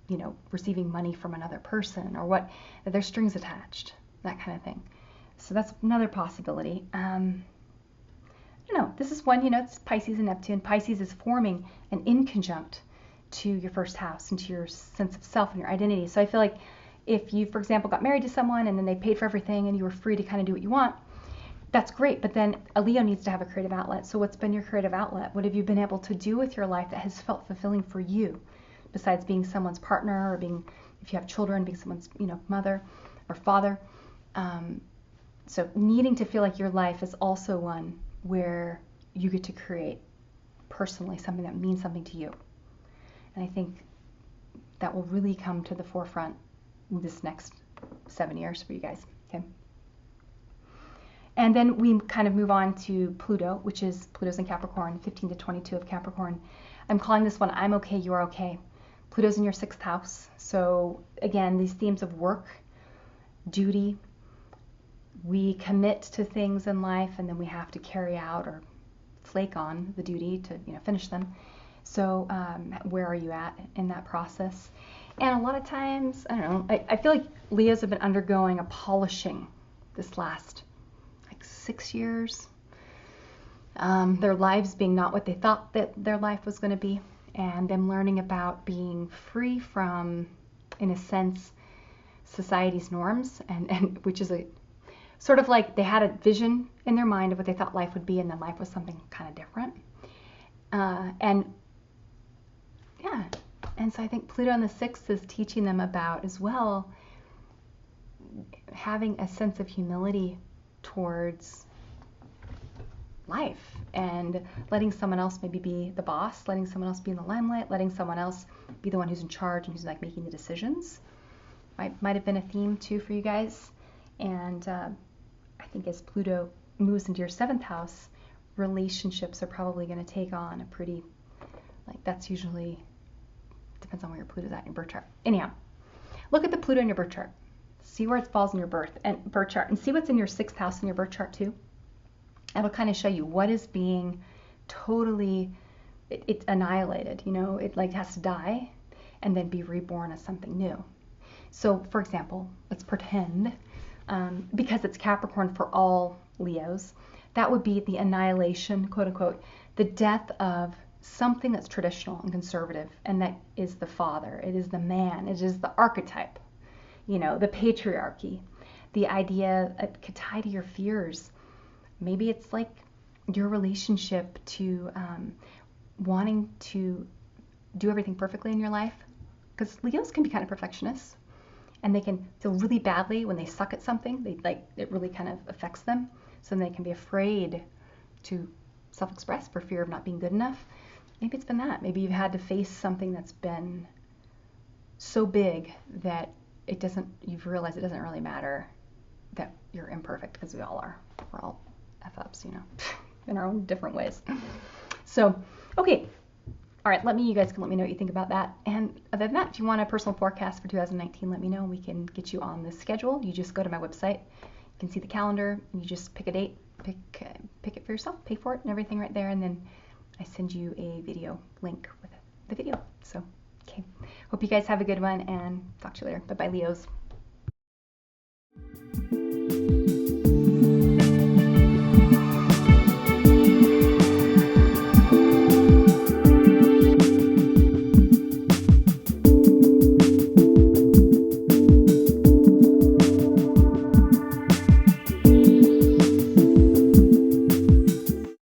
you know, receiving money from another person, or what, there's strings attached, that kind of thing. So that's another possibility. I don't know, this is one, you know, it's Pisces and Neptune. Pisces is forming an inconjunct to your first house and to your sense of self and your identity. So I feel like if you, for example, got married to someone and then they paid for everything and you were free to kind of do what you want, that's great. But then a Leo needs to have a creative outlet. So what's been your creative outlet? What have you been able to do with your life that has felt fulfilling for you, besides being someone's partner, or being, if you have children, being someone's, you know, mother or father? So needing to feel like your life is also one where you get to create personally something that means something to you. And I think that will really come to the forefront this next 7 years for you guys. Okay. And then we kind of move on to Pluto, which is Pluto's in Capricorn, 15 to 22 of Capricorn. I'm calling this one I'm okay, you're okay. Pluto's in your 6th house. So again, these themes of work, duty, we commit to things in life and then we have to carry out or flake on the duty to, you know, finish them. So where are you at in that process? And a lot of times, I don't know, I feel like Leos have been undergoing a polishing this last like 6 years. their lives being not what they thought that their life was going to be, and them learning about being free from, in a sense, society's norms, and which is a sort of like they had a vision in their mind of what they thought life would be, and then life was something kind of different. And yeah, and so I think Pluto in the 6th is teaching them about as well having a sense of humility towards life, and letting someone else maybe be the boss, letting someone else be in the limelight, letting someone else be the one who's in charge and who's like making the decisions. Might have been a theme too for you guys. And I think as Pluto moves into your 7th house, relationships are probably going to take on a pretty, like, that's usually, depends on where your Pluto's at in your birth chart. Anyhow, look at the Pluto in your birth chart. See where it falls in your birth chart, and see what's in your 6th house in your birth chart too. It'll kind of show you what is being totally, it's annihilated, you know, it like has to die and then be reborn as something new. So for example, let's pretend, because it's Capricorn for all Leos, that would be the annihilation, quote unquote, the death of something that's traditional and conservative, and that is the father, it is the man, it is the archetype, you know, the patriarchy, the idea could tie to your fears. Maybe it's like your relationship to wanting to do everything perfectly in your life, because Leos can be kind of perfectionists, and they can feel really badly when they suck at something. They like it really kind of affects them, so then they can be afraid to self-express for fear of not being good enough. Maybe it's been that. Maybe you've had to face something that's been so big that you've realized it doesn't really matter that you're imperfect, because we all are. We're all F-ups, you know, in our own different ways. So, okay. All right, you guys can let me know what you think about that. And other than that, if you want a personal forecast for 2019, let me know and we can get you on the schedule. You just go to my website. You can see the calendar. You just pick a date, pick it for yourself, pay for it and everything right there. And then I send you a video link with the video. So, okay. Hope you guys have a good one and talk to you later. Bye-bye, Leos.